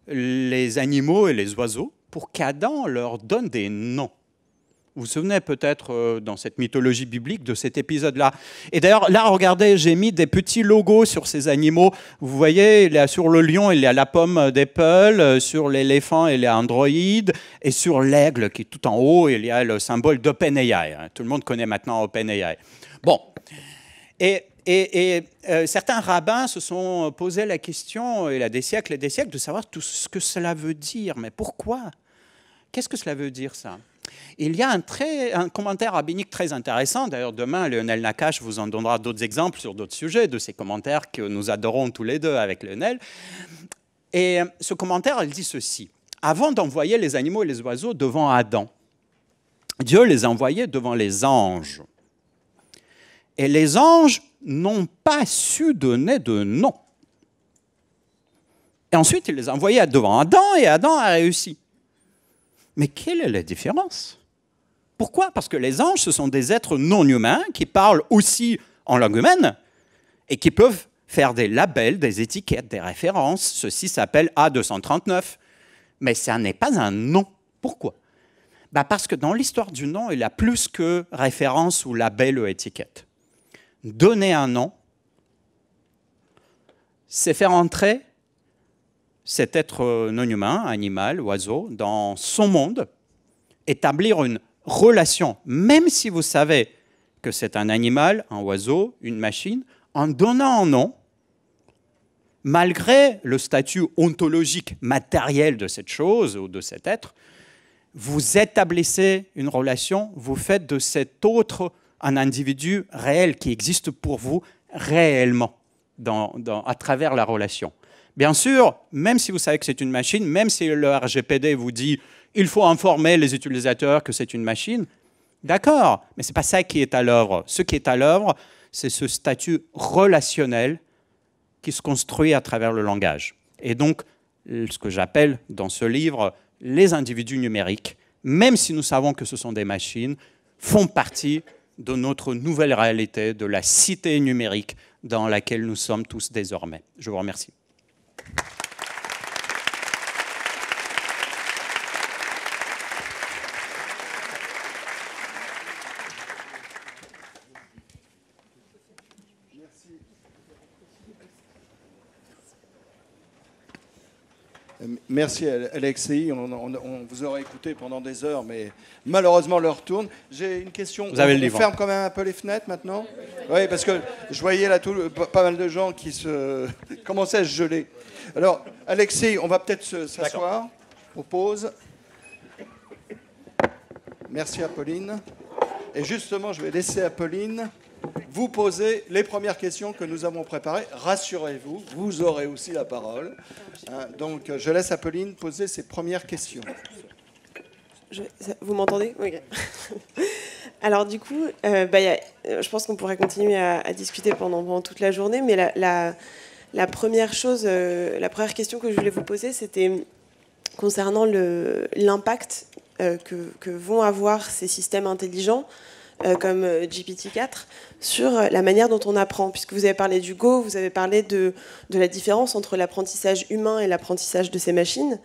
les animaux et les oiseaux pour qu'Adam leur donne des noms. Vous vous souvenez peut-être dans cette mythologie biblique de cet épisode-là. Et d'ailleurs, là, regardez, j'ai mis des petits logos sur ces animaux. Vous voyez, il y a sur le lion, il y a la pomme d'Apple, sur l'éléphant, il y a Android, et sur l'aigle qui est tout en haut, il y a le symbole d'OpenAI. Tout le monde connaît maintenant OpenAI. Bon, et certains rabbins se sont posé la question, il y a des siècles et des siècles, de savoir tout ce que cela veut dire. Mais pourquoi? Qu'est-ce que cela veut dire, ça? Il y a un commentaire rabbinique très intéressant. D'ailleurs, demain, Lionel Nakache vous en donnera d'autres exemples sur d'autres sujets, de ces commentaires que nous adorons tous les deux avec Lionel. Et ce commentaire, il dit ceci. Avant d'envoyer les animaux et les oiseaux devant Adam, Dieu les envoyait devant les anges. Et les anges n'ont pas su donner de nom. Et ensuite, il les a envoyés devant Adam, et Adam a réussi. Mais quelle est la différence? Pourquoi? Parce que les anges, ce sont des êtres non humains qui parlent aussi en langue humaine et qui peuvent faire des labels, des étiquettes, des références. Ceci s'appelle A239. Mais ça n'est pas un nom. Pourquoi? Parce que dans l'histoire du nom, il y a plus que référence ou label ou étiquette. Donner un nom, c'est faire entrer cet être non humain, animal, oiseau, dans son monde, établir une relation, même si vous savez que c'est un animal, un oiseau, une machine, en donnant un nom, malgré le statut ontologique matériel de cette chose ou de cet être, vous établissez une relation, vous faites de cet autre un individu réel qui existe pour vous réellement à travers la relation. Bien sûr, même si vous savez que c'est une machine, même si le RGPD vous dit il faut informer les utilisateurs que c'est une machine, d'accord, mais ce n'est pas ça qui est à l'œuvre. Ce qui est à l'œuvre, c'est ce statut relationnel qui se construit à travers le langage. Et donc, ce que j'appelle dans ce livre, les individus numériques, même si nous savons que ce sont des machines, font partie de notre nouvelle réalité, de la cité numérique dans laquelle nous sommes tous désormais. Je vous remercie. Merci Alexei, on vous aurait écouté pendant des heures, mais malheureusement l'heure tourne. J'ai une question. Vous avez le on livre. ferme quand même un peu les fenêtres maintenant. Oui, parce que je voyais là pas mal de gens qui commençaient à se geler. Alors Alexei, on va peut-être s'asseoir. On pause. Merci Apolline. Et justement, je vais laisser Apolline vous poser les premières questions que nous avons préparées. Rassurez-vous, vous aurez aussi la parole. Donc, je laisse Apolline poser ses premières questions. Vous m'entendez? Oui. Alors, du coup, je pense qu'on pourrait continuer à discuter pendant toute la journée, mais la première chose, la première question que je voulais vous poser, c'était concernant l'impact que vont avoir ces systèmes intelligents comme GPT-4 sur la manière dont on apprend, puisque vous avez parlé du Go, vous avez parlé de la différence entre l'apprentissage humain et l'apprentissage de ces machines.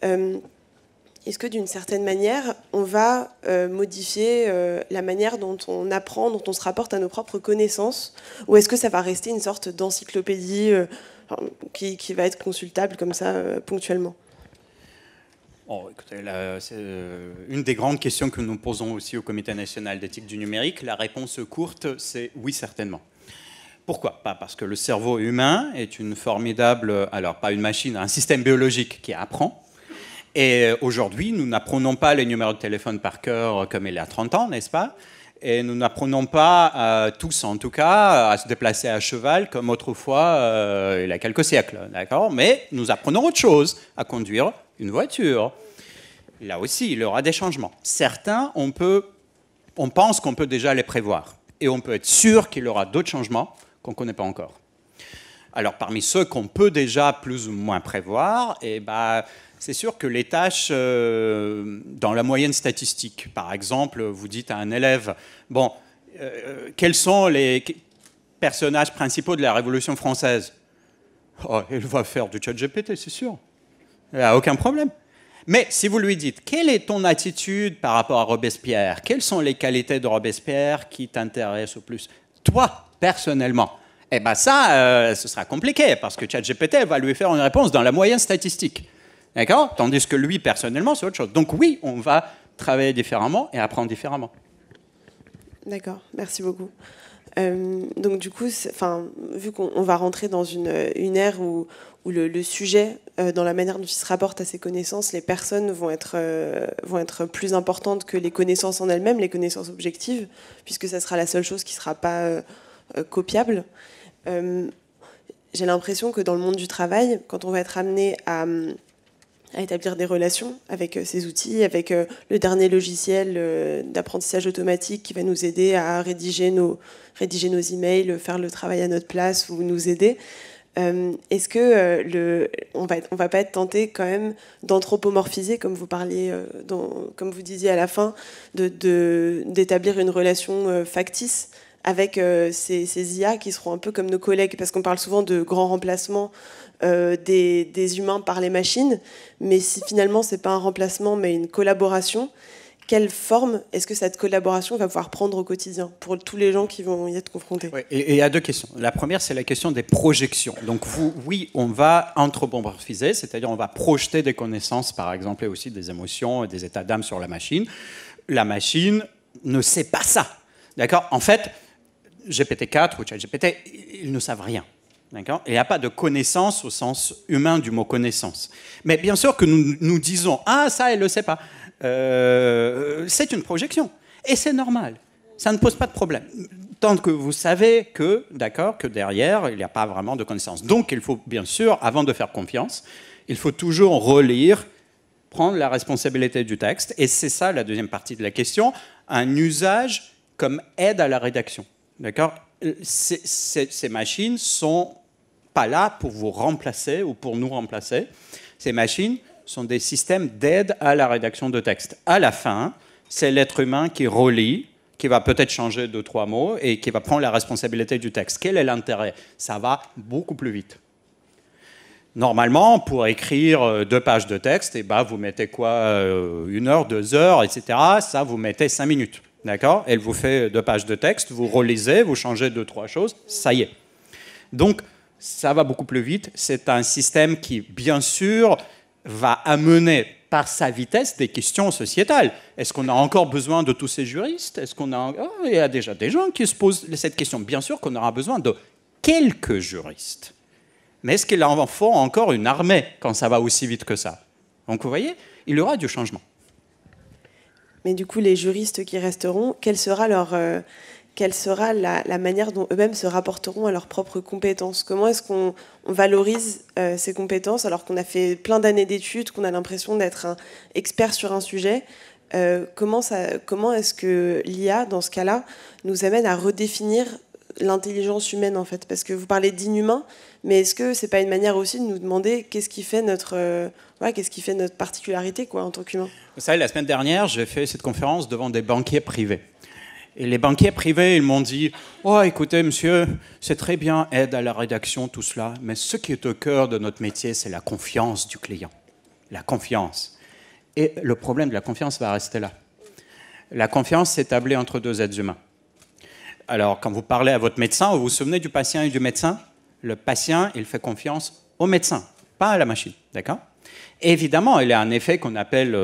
Est-ce que d'une certaine manière, on va modifier la manière dont on apprend, dont on se rapporte à nos propres connaissances, ou est-ce que ça va rester une sorte d'encyclopédie qui va être consultable comme ça ponctuellement? Bon, écoutez, c'est une des grandes questions que nous posons aussi au Comité national d'éthique du numérique. La réponse courte, c'est oui, certainement. Pourquoi? Pas parce que le cerveau humain est une formidable, alors pas une machine, un système biologique qui apprend. Et aujourd'hui, nous n'apprenons pas les numéros de téléphone par cœur comme il y a 30 ans, n'est-ce pas? Et nous n'apprenons pas, tous en tout cas, à se déplacer à cheval comme autrefois, il y a quelques siècles, d'accord? Mais nous apprenons autre chose, à conduire une voiture. Là aussi, il y aura des changements. Certains, on pense qu'on peut déjà les prévoir. Et on peut être sûr qu'il y aura d'autres changements qu'on ne connaît pas encore. Alors, parmi ceux qu'on peut déjà plus ou moins prévoir, c'est sûr que les tâches dans la moyenne statistique, par exemple, vous dites à un élève, quels sont les personnages principaux de la Révolution française? Oh, il va faire du ChatGPT, c'est sûr. Il n'y a aucun problème. Mais si vous lui dites, quelle est ton attitude par rapport à Robespierre? Quelles sont les qualités de Robespierre qui t'intéressent au plus? Toi, personnellement. Ce sera compliqué, parce que ChatGPT va lui faire une réponse dans la moyenne statistique. D'accord? Tandis que lui, personnellement, c'est autre chose. Donc oui, on va travailler différemment et apprendre différemment. D'accord, merci beaucoup. Donc du coup, vu qu'on va rentrer dans une ère où le sujet, dans la manière dont il se rapporte à ses connaissances, les personnes vont être plus importantes que les connaissances en elles-mêmes, les connaissances objectives, puisque ça sera la seule chose qui ne sera pas copiable. J'ai l'impression que dans le monde du travail, quand on va être amené à établir des relations avec ces outils, avec le dernier logiciel d'apprentissage automatique qui va nous aider à rédiger nos emails, faire le travail à notre place ou nous aider. Est-ce que on va pas être tenté quand même d'anthropomorphiser, comme vous parliez, comme vous disiez à la fin, d'établir une relation factice avec ces IA qui seront un peu comme nos collègues, parce qu'on parle souvent de grand remplacement des humains par les machines, mais si finalement c'est pas un remplacement mais une collaboration, quelle forme est-ce que cette collaboration va pouvoir prendre au quotidien pour tous les gens qui vont y être confrontés? Oui, et il y a deux questions. La première, c'est la question des projections. Donc, oui, on va anthropomorphiser, c'est-à-dire on va projeter des connaissances, par exemple, et aussi des émotions et des états d'âme sur la machine. La machine ne sait pas ça. D'accord? En fait, GPT-4 ou ChatGPT, ils ne savent rien. D'accord? Il n'y a pas de connaissance au sens humain du mot connaissance. Mais bien sûr que nous disons « Ah, ça, elle ne le sait pas ». C'est une projection. Et c'est normal. Ça ne pose pas de problème. Tant que vous savez que, d'accord, que derrière, il n'y a pas vraiment de connaissance. Donc, il faut bien sûr, avant de faire confiance, il faut toujours relire, prendre la responsabilité du texte. Et c'est ça la deuxième partie de la question, un usage comme aide à la rédaction. D'accord? Ces machines sont pas là pour vous remplacer ou pour nous remplacer. Ces machines sont des systèmes d'aide à la rédaction de texte. À la fin, c'est l'être humain qui relit, qui va peut-être changer 2-3 mots et qui va prendre la responsabilité du texte. Quel est l'intérêt? Ça va beaucoup plus vite. Normalement, pour écrire 2 pages de texte, eh ben, vous mettez quoi, 1 heure, 2 heures, etc. Ça, vous mettez 5 minutes. D'accord? Elle vous fait 2 pages de texte, vous relisez, vous changez 2-3 choses, ça y est. Donc, ça va beaucoup plus vite. C'est un système qui, bien sûr, va amener par sa vitesse des questions sociétales. Est-ce qu'on a encore besoin de tous ces juristes? Est-ce qu'on a... Oh, il y a déjà des gens qui se posent cette question. Bien sûr qu'on aura besoin de quelques juristes. Mais est-ce qu'il en faut encore une armée quand ça va aussi vite que ça? Donc vous voyez, il y aura du changement. Mais du coup, les juristes qui resteront, quelle sera la manière dont eux-mêmes se rapporteront à leurs propres compétences? Comment est-ce qu'on valorise ces compétences alors qu'on a fait plein d'années d'études, qu'on a l'impression d'être un expert sur un sujet? Comment est-ce que l'IA, dans ce cas-là, nous amène à redéfinir l'intelligence humaine, en fait? Parce que vous parlez d'inhumain, mais est-ce que c'est pas une manière aussi de nous demander qu'est-ce qui fait notre particularité, quoi, en tant qu'humain? Vous savez, la semaine dernière, j'ai fait cette conférence devant des banquiers privés. Et les banquiers privés, ils m'ont dit « Oh, écoutez, monsieur, c'est très bien, aide à la rédaction, tout cela, mais ce qui est au cœur de notre métier, c'est la confiance du client. La confiance. » Et le problème de la confiance va rester là. La confiance s'établit entre 2 êtres humains. Alors, quand vous parlez à votre médecin, vous vous souvenez du patient et du médecin? Le patient, il fait confiance au médecin, pas à la machine, d'accord? Évidemment, il y a un effet qu'on appelle,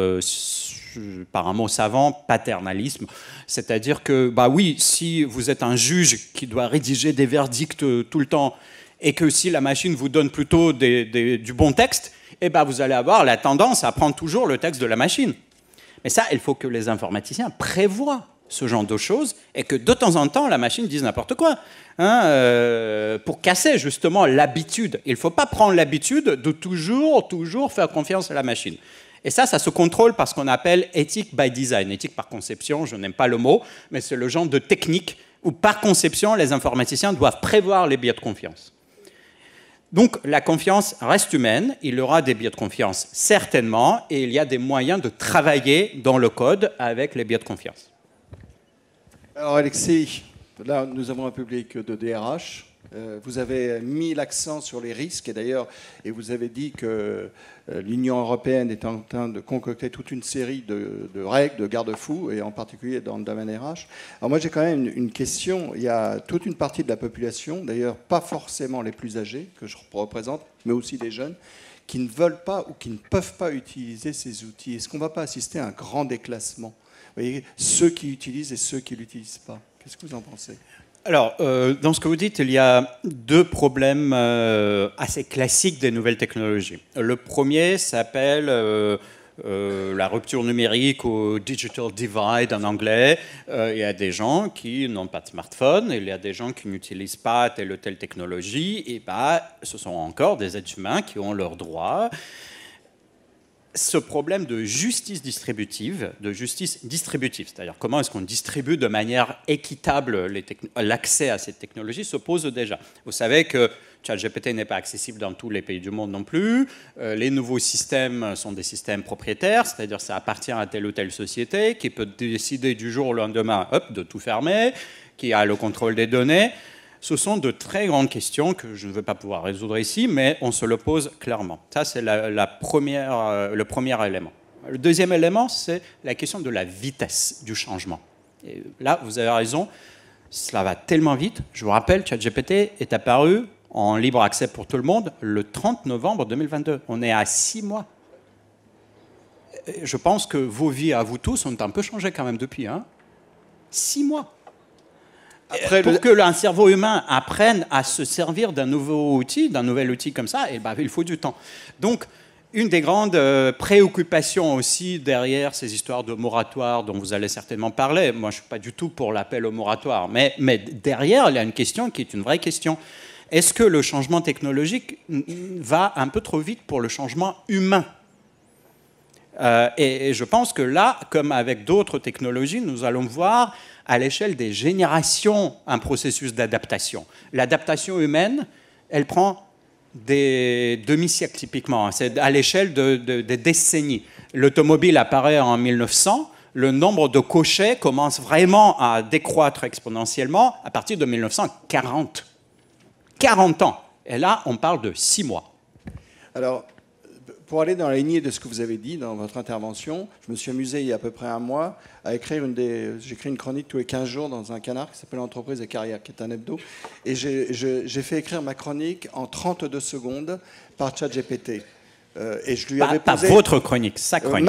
par un mot savant, paternalisme. C'est-à-dire que, bah oui, si vous êtes un juge qui doit rédiger des verdicts tout le temps, et que si la machine vous donne plutôt du bon texte, eh ben vous allez avoir la tendance à prendre toujours le texte de la machine. Mais ça, il faut que les informaticiens prévoient ce genre de choses et que de temps en temps, la machine dise n'importe quoi. Pour casser justement l'habitude. Il ne faut pas prendre l'habitude de toujours faire confiance à la machine. Et ça se contrôle par ce qu'on appelle éthique by design. Éthique par conception, je n'aime pas le mot, mais c'est le genre de technique où par conception, les informaticiens doivent prévoir les biais de confiance. Donc la confiance reste humaine, il y aura des biais de confiance certainement, et il y a des moyens de travailler dans le code avec les biais de confiance. Alors Alexis, là nous avons un public de DRH. Vous avez mis l'accent sur les risques et vous avez dit que l'Union européenne est en train de concocter toute une série de règles, de garde-fous, et en particulier dans le domaine RH. Alors moi j'ai quand même une question. Il y a toute une partie de la population, d'ailleurs pas forcément les plus âgés que je représente, mais aussi des jeunes, qui ne veulent pas ou qui ne peuvent pas utiliser ces outils. Est-ce qu'on ne va pas assister à un grand déclassement? Vous voyez, ceux qui utilisent et ceux qui ne l'utilisent pas. Qu'est-ce que vous en pensez? Alors, dans ce que vous dites, il y a 2 problèmes assez classiques des nouvelles technologies. Le premier s'appelle la rupture numérique ou digital divide en anglais. Il y a des gens qui n'ont pas de smartphone, il y a des gens qui n'utilisent pas telle ou telle technologie, et ce sont encore des êtres humains qui ont leurs droits. Ce problème de justice distributive, c'est-à-dire comment est-ce qu'on distribue de manière équitable l'accès à cette technologie, se pose déjà. Vous savez que ChatGPT n'est pas accessible dans tous les pays du monde non plus. Les nouveaux systèmes sont des systèmes propriétaires, c'est-à-dire ça appartient à telle ou telle société qui peut décider du jour au lendemain de tout fermer, qui a le contrôle des données. Ce sont de très grandes questions que je ne vais pas pouvoir résoudre ici, mais on se le pose clairement. Ça, c'est le premier élément. Le deuxième élément, c'est la question de la vitesse du changement. Et là, vous avez raison, cela va tellement vite. Je vous rappelle, ChatGPT est apparu en libre accès pour tout le monde le 30 novembre 2022. On est à 6 mois. Je pense que vos vies à vous tous ont un peu changé quand même depuis. 6 mois. Après, pour que un cerveau humain apprenne à se servir d'un nouveau outil, d'un nouvel outil comme ça, il faut du temps. Donc, une des grandes préoccupations aussi derrière ces histoires de moratoire dont vous allez certainement parler, moi je ne suis pas du tout pour l'appel au moratoire, mais derrière il y a une question qui est une vraie question. Est-ce que le changement technologique va un peu trop vite pour le changement humain ? Et je pense que là, comme avec d'autres technologies, nous allons voir à l'échelle des générations un processus d'adaptation. L'adaptation humaine, elle prend des demi-siècles typiquement, c'est à l'échelle des décennies. L'automobile apparaît en 1900, le nombre de cochers commence vraiment à décroître exponentiellement à partir de 1940. 40 ans. Et là, on parle de 6 mois. Alors, pour aller dans la lignée de ce que vous avez dit dans votre intervention, je me suis amusé il y a à peu près un mois à écrire j'écris une chronique tous les 15 jours dans un canard qui s'appelle Entreprise et Carrière, qui est un hebdo. Et j'ai fait écrire ma chronique en 32 secondes par ChatGPT. Et je lui avais posé... Pas votre chronique, sa chronique.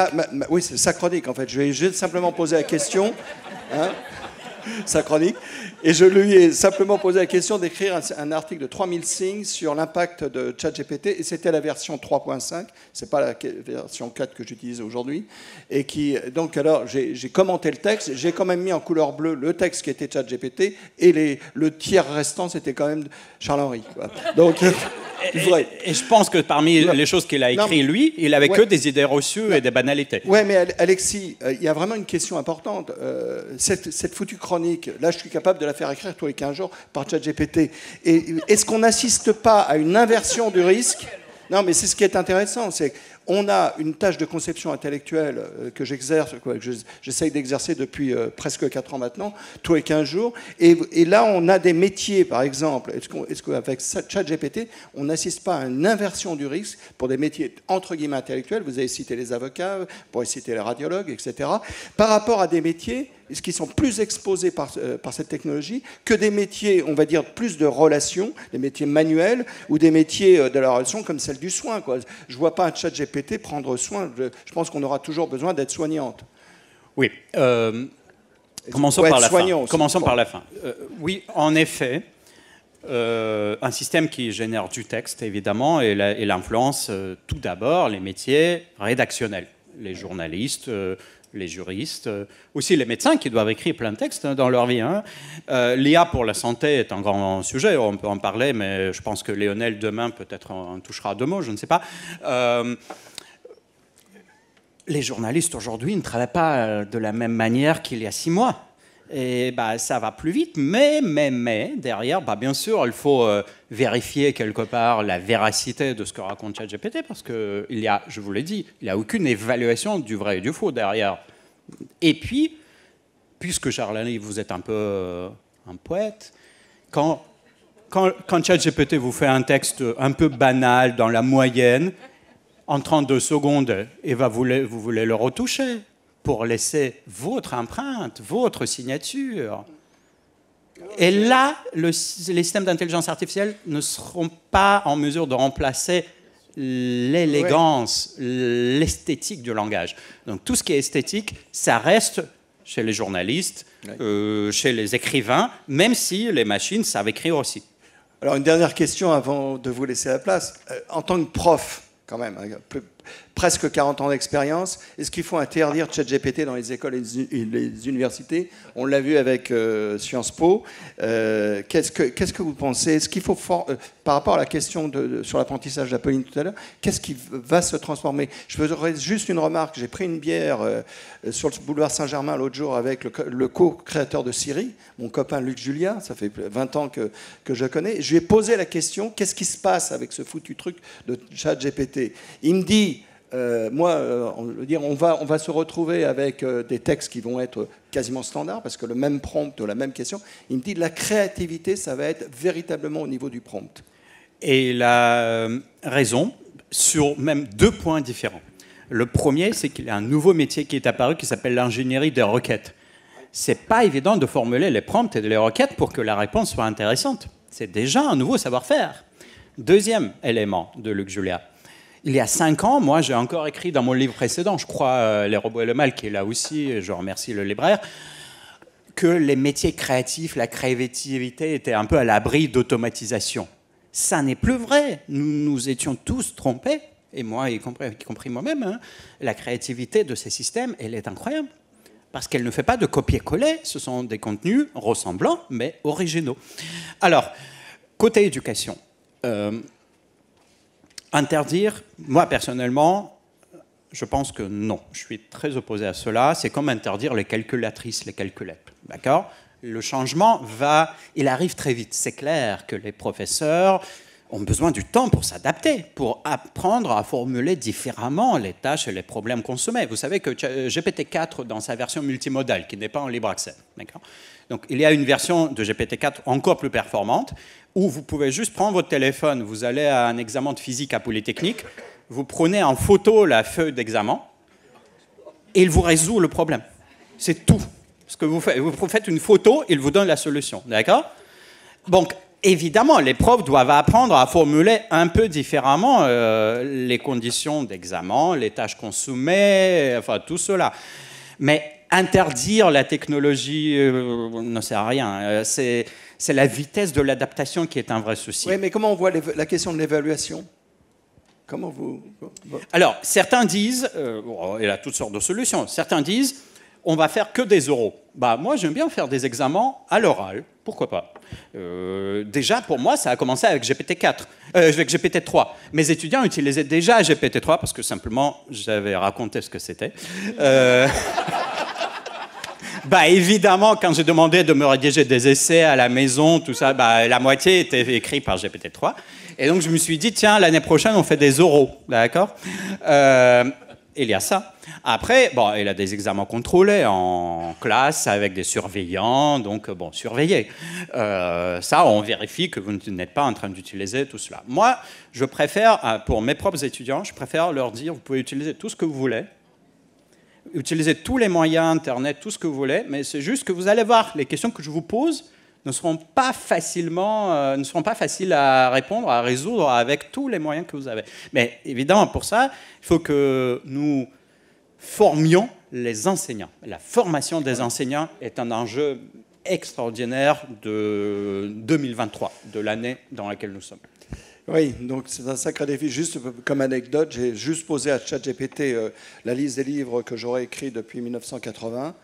Oui, c'est sa chronique en fait. Je lui ai simplement posé la question... sa chronique, et je lui ai simplement posé la question d'écrire un article de 3000 signes sur l'impact de ChatGPT, et c'était la version 3.5, c'est pas la version 4 que j'utilise aujourd'hui, et donc alors j'ai commenté le texte, j'ai quand même mis en couleur bleue le texte qui était ChatGPT, et le tiers restant c'était quand même Charles-Henri. Donc... Et je pense que parmi les choses qu'il a écrites, lui, il n'avait que des idées reçues et des banalités. Oui, mais Alexis, il y a vraiment une question importante. Cette foutue chronique, là, je suis capable de la faire écrire tous les 15 jours par ChatGPT. Et est-ce qu'on n'assiste pas à une inversion du risque ? Non, mais c'est ce qui est intéressant, c'est qu'on a une tâche de conception intellectuelle que j'exerce, que j'essaye d'exercer depuis presque 4 ans maintenant, tous les 15 jours. Et là, on a des métiers, par exemple. Est-ce qu'avec ChatGPT, on n'assiste pas à une inversion du risque pour des métiers, entre guillemets, intellectuels ? Vous avez cité les avocats, vous pourrez citer les radiologues, etc. Par rapport à des métiers qui sont plus exposés par cette technologie que des métiers, on va dire, plus de relations, des métiers manuels ou des métiers de la relation comme celle du soin, quoi. Je ne vois pas un ChatGPT prendre soin. Je pense qu'on aura toujours besoin d'être soignante. Oui. Commençons par la fin. Oui, en effet, un système qui génère du texte, évidemment, et l'influence tout d'abord les métiers rédactionnels, les journalistes, les juristes, aussi les médecins qui doivent écrire plein de textes dans leur vie. L'IA pour la santé est un grand sujet, on peut en parler, mais je pense que Lionel, demain, peut-être en touchera 2 mots, je ne sais pas. Les journalistes, aujourd'hui, ne travaillent pas de la même manière qu'il y a 6 mois. Et ça va plus vite, mais derrière, bien sûr, il faut vérifier quelque part la véracité de ce que raconte ChatGPT, parce qu'il y a, je vous l'ai dit, il n'y a aucune évaluation du vrai et du faux derrière. Et puis, puisque Charles-Henri, vous êtes un peu un poète, quand ChatGPT vous fait un texte un peu banal, dans la moyenne, en 32 secondes, et vous voulez le retoucher pour laisser votre empreinte, votre signature. Et là, les systèmes d'intelligence artificielle ne seront pas en mesure de remplacer l'élégance, l'esthétique du langage. Donc tout ce qui est esthétique, ça reste chez les journalistes, chez les écrivains, même si les machines savent écrire aussi. Alors une dernière question avant de vous laisser la place. En tant que prof, quand même, presque 40 ans d'expérience, est-ce qu'il faut interdire ChatGPT dans les écoles et les universités ? On l'a vu avec Sciences Po. Qu'est-ce que vous pensez ? Est-ce qu'il faut, par rapport à la question sur l'apprentissage d'Apolline tout à l'heure, qu'est-ce qui va se transformer ? Je ferai juste une remarque. J'ai pris une bière sur le boulevard Saint-Germain l'autre jour avec le co-créateur de Siri, mon copain Luc Julia, ça fait 20 ans que je connais. Je lui ai posé la question, qu'est-ce qui se passe avec ce foutu truc de ChatGPT ? Il me dit... on va se retrouver avec des textes qui vont être quasiment standards, parce que le même prompt, la même question. Il me dit la créativité, ça va être véritablement au niveau du prompt. Et il a raison sur même 2 points différents. Le premier, c'est qu'il y a un nouveau métier qui est apparu qui s'appelle l'ingénierie des requêtes. C'est pas évident de formuler les prompts et les requêtes pour que la réponse soit intéressante. C'est déjà un nouveau savoir-faire. Deuxième élément de Luc Julia. Il y a 5 ans, moi, j'ai encore écrit dans mon livre précédent, je crois, Les robots et le mal, qui est là aussi, et je remercie le libraire, que les métiers créatifs, la créativité étaient un peu à l'abri d'automatisation. Ça n'est plus vrai. Nous étions tous trompés, et moi, y compris moi-même. Hein. La créativité de ces systèmes, elle est incroyable. Parce qu'elle ne fait pas de copier-coller. Ce sont des contenus ressemblants, mais originaux. Alors, côté éducation, interdire, moi, personnellement, je pense que non. Je suis très opposé à cela. C'est comme interdire les calculatrices, les calculettes. D'accord ? Le changement il arrive très vite. C'est clair que les professeurs ont besoin du temps pour s'adapter, pour apprendre à formuler différemment les tâches et les problèmes qu'on soumet. Vous savez que GPT-4, dans sa version multimodale, qui n'est pas en libre accès, d'accord ? Donc, il y a une version de GPT-4 encore plus performante, où vous pouvez juste prendre votre téléphone, vous allez à un examen de physique à Polytechnique, vous prenez en photo la feuille d'examen, et il vous résout le problème. C'est tout. Ce que vous faites une photo, il vous donne la solution. D'accord ? Donc, évidemment, les profs doivent apprendre à formuler un peu différemment les conditions d'examen, les tâches qu'on soumet, enfin tout cela. Mais interdire la technologie ne sert à rien. C'est la vitesse de l'adaptation qui est un vrai souci. Oui, mais comment on voit la question de l'évaluation ? Comment vous... Alors, certains disent, il y a toutes sortes de solutions, certains disent, on va faire que des oraux. Bah, moi, j'aime bien faire des examens à l'oral. Pourquoi pas ? Déjà, pour moi, ça a commencé avec avec GPT-3. Mes étudiants utilisaient déjà GPT-3 parce que simplement, j'avais raconté ce que c'était. Bah, évidemment, quand j'ai demandé de me rédiger des essais à la maison, tout ça, bah, la moitié était écrit par GPT-3. Et donc, je me suis dit, tiens, l'année prochaine, on fait des oraux. D'accord ? Il y a ça. Après, bon, il y a des examens contrôlés en classe avec des surveillants, donc bon, surveillez. Ça, on vérifie que vous n'êtes pas en train d'utiliser tout cela. Moi, je préfère, pour mes propres étudiants, je préfère leur dire, vous pouvez utiliser tout ce que vous voulez, utilisez tous les moyens, Internet, tout ce que vous voulez, mais c'est juste que vous allez voir, les questions que je vous pose ne seront pas faciles à répondre, à résoudre avec tous les moyens que vous avez. Mais évidemment, pour ça, il faut que nous formions les enseignants. La formation des enseignants est un enjeu extraordinaire de 2023, de l'année dans laquelle nous sommes. Oui, donc c'est un sacré défi. Juste comme anecdote, j'ai juste posé à ChatGPT la liste des livres que j'aurais écrits depuis 1980.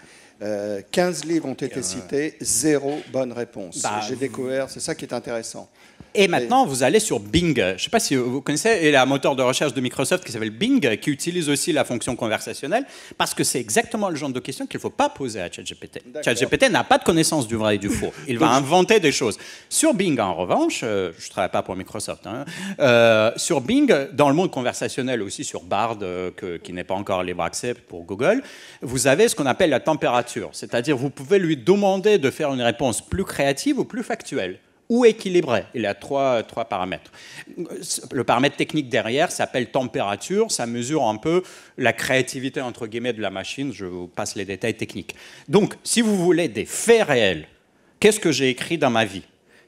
15 livres ont été cités, 0 bonne réponse. J'ai découvert, c'est ça qui est intéressant. Et maintenant, vous allez sur Bing. Je ne sais pas si vous connaissez, il y a un moteur de recherche de Microsoft qui s'appelle Bing, qui utilise aussi la fonction conversationnelle, parce que c'est exactement le genre de questions qu'il ne faut pas poser à ChatGPT. ChatGPT n'a pas de connaissance du vrai et du faux. Il va inventer des choses. Sur Bing, en revanche, je ne travaille pas pour Microsoft, hein, sur Bing, dans le monde conversationnel aussi, sur Bard, qui n'est pas encore libre accès pour Google, vous avez ce qu'on appelle la température. C'est-à-dire, vous pouvez lui demander de faire une réponse plus créative ou plus factuelle, ou équilibré. Il y a trois paramètres. Le paramètre technique derrière s'appelle température. Ça mesure un peu la créativité, entre guillemets, de la machine. Je vous passe les détails techniques. Donc, si vous voulez des faits réels, qu'est-ce que j'ai écrit dans ma vie ?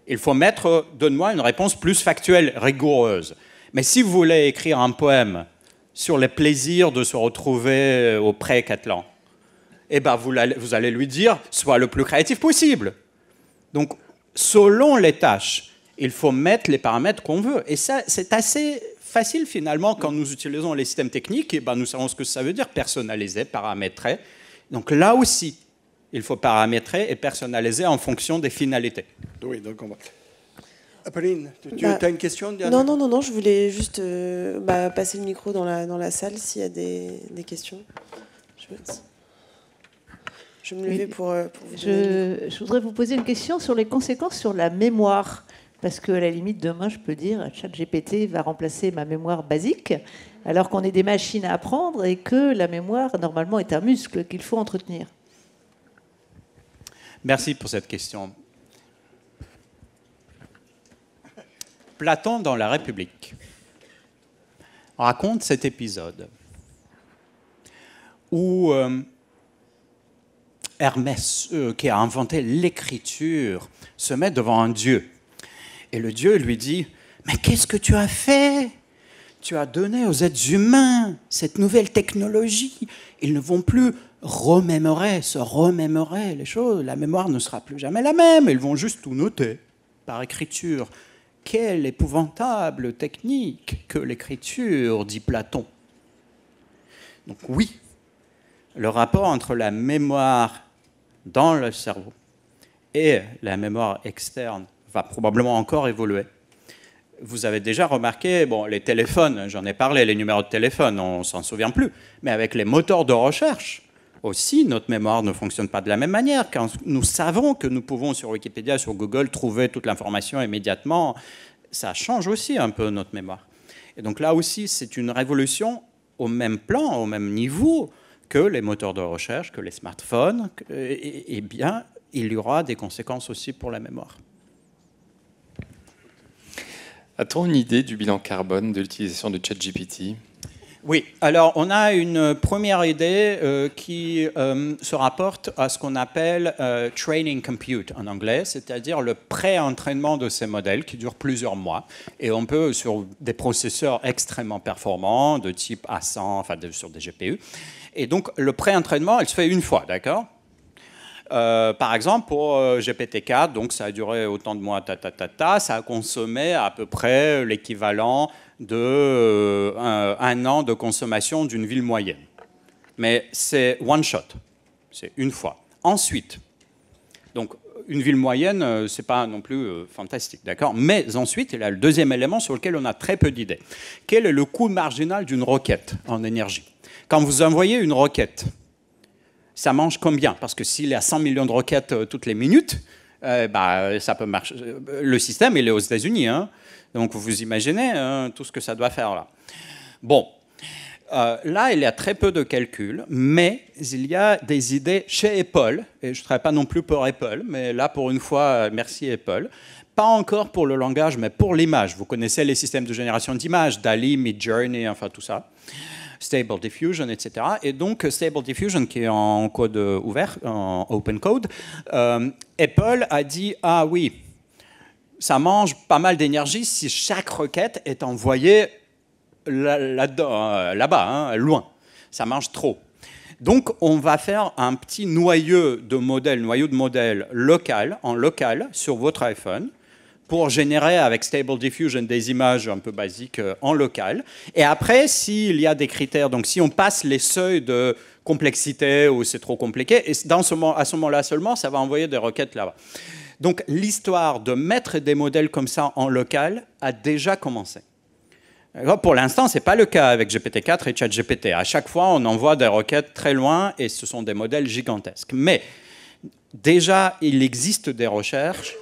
Il faut mettre, donne-moi une réponse plus factuelle, rigoureuse. Mais si vous voulez écrire un poème sur les plaisirs de se retrouver au pré-Catalan, eh ben vous allez lui dire, sois le plus créatif possible. Donc, selon les tâches, il faut mettre les paramètres qu'on veut. Et ça, c'est assez facile finalement quand nous utilisons les systèmes techniques. Et ben, nous savons ce que ça veut dire, personnaliser, paramétrer. Donc là aussi, il faut paramétrer et personnaliser en fonction des finalités. Oui, donc on va... Apolline, tu as une question ? Non, je voulais juste passer le micro dans la salle s'il y a des questions. Je vais me lever pour vous donner je voudrais vous poser une question sur les conséquences sur la mémoire. Parce qu'à la limite, demain, je peux dire ChatGPT va remplacer ma mémoire basique, alors qu'on est des machines à apprendre et que la mémoire, normalement, est un muscle qu'il faut entretenir. Merci pour cette question. Platon, dans La République, raconte cet épisode. où Hermès, qui a inventé l'écriture, se met devant un dieu. Et le dieu lui dit « Mais qu'est-ce que tu as fait ? Tu as donné aux êtres humains cette nouvelle technologie. Ils ne vont plus se remémorer les choses. La mémoire ne sera plus jamais la même. Ils vont juste tout noter par écriture. Quelle épouvantable technique que l'écriture, dit Platon. » Donc oui, le rapport entre la mémoire dans le cerveau et la mémoire externe va probablement encore évoluer. Vous avez déjà remarqué, bon, les téléphones, j'en ai parlé, les numéros de téléphone, on ne s'en souvient plus. Mais avec les moteurs de recherche, aussi, notre mémoire ne fonctionne pas de la même manière. Quand nous savons que nous pouvons, sur Wikipédia, sur Google, trouver toute l'information immédiatement, ça change aussi un peu notre mémoire. Et donc là aussi, c'est une révolution au même plan, au même niveau que les moteurs de recherche, que les smartphones. Et bien, il y aura des conséquences aussi pour la mémoire. A-t-on une idée du bilan carbone de l'utilisation de ChatGPT ? Oui, alors on a une première idée qui se rapporte à ce qu'on appelle training compute en anglais, c'est-à-dire le pré-entraînement de ces modèles qui dure plusieurs mois. Et on peut, sur des processeurs extrêmement performants, de type A100, enfin sur des GPU. Et donc le pré-entraînement, elle se fait une fois, d'accord ? Par exemple, pour GPT-4, donc ça a duré autant de mois, ça a consommé à peu près l'équivalent de un an de consommation d'une ville moyenne. Mais c'est one shot, c'est une fois. Ensuite, donc une ville moyenne, c'est pas non plus fantastique, d'accord ? Mais ensuite, il y a le deuxième élément sur lequel on a très peu d'idées. Quel est le coût marginal d'une requête en énergie ? Quand vous envoyez une requête, ça mange combien ? Parce que s'il y a 100 millions de requêtes toutes les minutes, ça peut marcher. Le système, il est aux États-Unis, hein, donc vous imaginez tout ce que ça doit faire là. Bon, là, il y a très peu de calculs, mais il y a des idées chez Apple, et je ne travaille pas non plus pour Apple, mais là, pour une fois, merci Apple. Pas encore pour le langage, mais pour l'image. Vous connaissez les systèmes de génération d'images, DALL-E, Midjourney, enfin tout ça. Stable Diffusion, etc. Et donc, Stable Diffusion, qui est en code ouvert, en open code, Apple a dit « Ah oui, ça mange pas mal d'énergie si chaque requête est envoyée là-bas, loin. Ça mange trop. Donc, on va faire un petit noyau de modèle local, en local, sur votre iPhone, pour générer avec Stable Diffusion des images un peu basiques en local. Et après, s'il y a des critères, donc si on passe les seuils de complexité ou c'est trop compliqué, et à ce moment-là seulement, ça va envoyer des requêtes là-bas. Donc l'histoire de mettre des modèles comme ça en local a déjà commencé. Pour l'instant, ce n'est pas le cas avec GPT-4 et ChatGPT. À chaque fois, on envoie des requêtes très loin et ce sont des modèles gigantesques. Mais déjà, il existe des recherches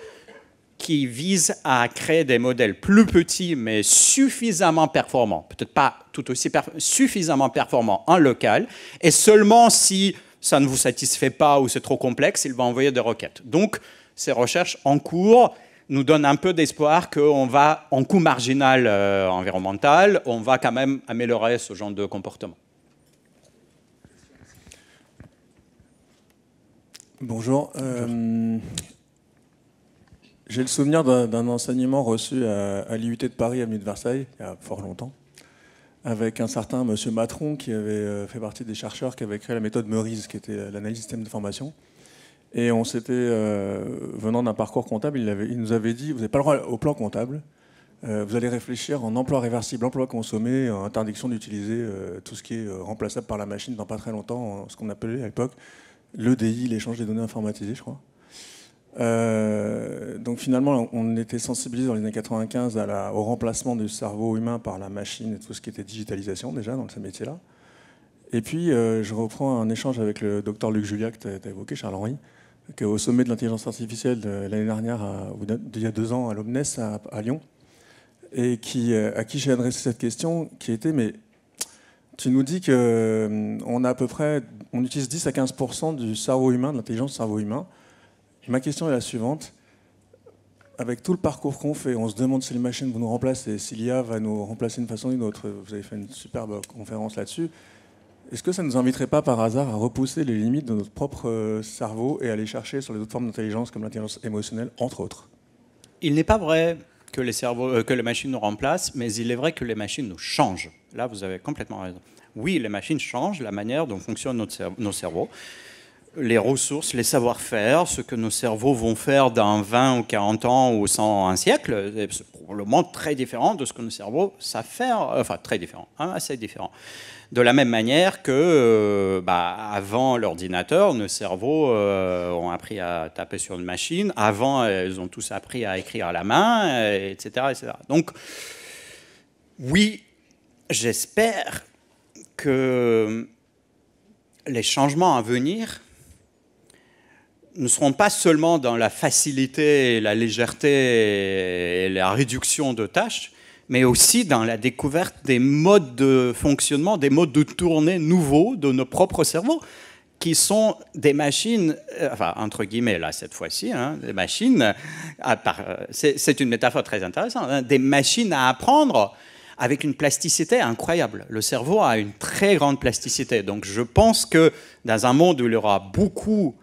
qui vise à créer des modèles plus petits mais suffisamment performants, peut-être pas tout aussi suffisamment performants en local, et seulement si ça ne vous satisfait pas ou c'est trop complexe, il va envoyer des requêtes. Donc, ces recherches en cours nous donnent un peu d'espoir qu'on va, en coût marginal environnemental, on va quand même améliorer ce genre de comportement. Bonjour. J'ai le souvenir d'un enseignement reçu à l'IUT de Paris, avenue de Versailles, il y a fort longtemps, avec un certain monsieur Matron qui avait fait partie des chercheurs qui avaient créé la méthode Meurize, qui était l'analyse système d'information. Et on s'était, venant d'un parcours comptable, il nous avait dit, vous n'avez pas le droit au plan comptable, vous allez réfléchir en emploi réversible, emploi consommé, interdiction d'utiliser tout ce qui est remplaçable par la machine dans pas très longtemps, ce qu'on appelait à l'époque l'EDI, l'échange des données informatisées, je crois. Donc finalement, on était sensibilisé dans les années 95 au remplacement du cerveau humain par la machine et tout ce qui était digitalisation déjà dans ce métier-là. Et puis, je reprends un échange avec le docteur Luc Julia que tu as évoqué, Charles-Henri, qui est au sommet de l'intelligence artificielle l'année dernière, il y a 2 ans, à l'Omnes à Lyon, et à qui j'ai adressé cette question, qui était, mais tu nous dis qu'on a à peu près, on utilise 10 à 15% du cerveau humain, de l'intelligence du cerveau humain. Ma question est la suivante. Avec tout le parcours qu'on fait, on se demande si les machines vont nous remplacer, si l'IA va nous remplacer d'une façon ou d'une autre. Vous avez fait une superbe conférence là-dessus. Est-ce que ça ne nous inviterait pas par hasard à repousser les limites de notre propre cerveau et aller chercher sur les autres formes d'intelligence comme l'intelligence émotionnelle, entre autres? Il n'est pas vrai que les machines nous remplacent, mais il est vrai que les machines nous changent. Là, vous avez complètement raison. Oui, les machines changent la manière dont fonctionnent nos cerveaux. Les ressources, les savoir-faire, ce que nos cerveaux vont faire dans 20 ou 40 ans ou 100 un siècle, c'est probablement très différent de ce que nos cerveaux savent faire, enfin très différent, hein, assez différent. De la même manière que, avant l'ordinateur, nos cerveaux ont appris à taper sur une machine, avant ils ont tous appris à écrire à la main, etc., etc. Donc, oui, j'espère que les changements à venir ne seront pas seulement dans la facilité, la légèreté et la réduction de tâches, mais aussi dans la découverte des modes de fonctionnement, des modes de tournée nouveaux de nos propres cerveaux, qui sont des machines, enfin, entre guillemets, là, cette fois-ci, hein, des machines, c'est une métaphore très intéressante, hein, des machines à apprendre avec une plasticité incroyable. Le cerveau a une très grande plasticité. Donc, je pense que dans un monde où il y aura beaucoup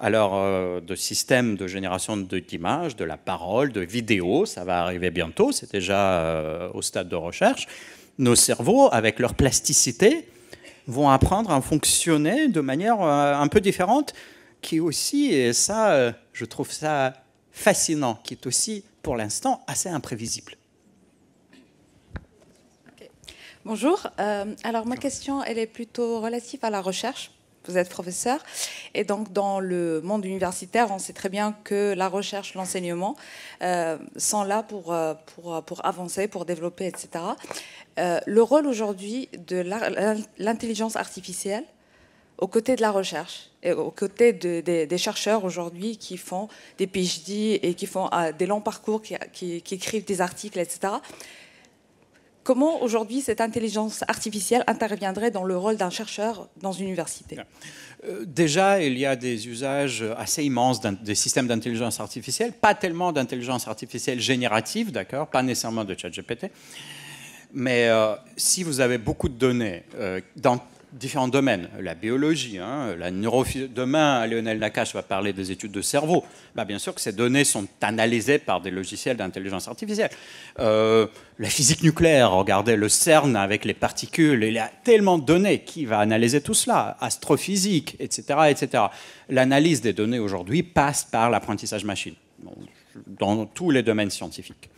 de systèmes de génération d'images, de la parole, de vidéos, ça va arriver bientôt, c'est déjà au stade de recherche, nos cerveaux, avec leur plasticité, vont apprendre à fonctionner de manière un peu différente, qui aussi, et ça, je trouve ça fascinant, qui est aussi, pour l'instant, assez imprévisible. Okay. Bonjour. Alors, ma question, elle est plutôt relative à la recherche. Vous êtes professeur, et donc dans le monde universitaire, on sait très bien que la recherche, l'enseignement sont là pour avancer, pour développer, etc. Le rôle aujourd'hui de l'intelligence artificielle aux côtés de la recherche, et aux côtés des chercheurs aujourd'hui qui font des PhD et qui font des longs parcours, qui écrivent des articles, etc. Comment aujourd'hui cette intelligence artificielle interviendrait dans le rôle d'un chercheur dans une université? Déjà, il y a des usages assez immenses des systèmes d'intelligence artificielle, pas tellement d'intelligence artificielle générative, d'accord, pas nécessairement de ChatGPT, mais si vous avez beaucoup de données dans différents domaines, la biologie, hein, la neurophysiologie. Demain, Lionel Nakache va parler des études de cerveau. Bien sûr que ces données sont analysées par des logiciels d'intelligence artificielle. La physique nucléaire, regardez le CERN avec les particules, il y a tellement de données. Qui va analyser tout cela? Astrophysique, etc., etc. L'analyse des données aujourd'hui passe par l'apprentissage machine, dans tous les domaines scientifiques.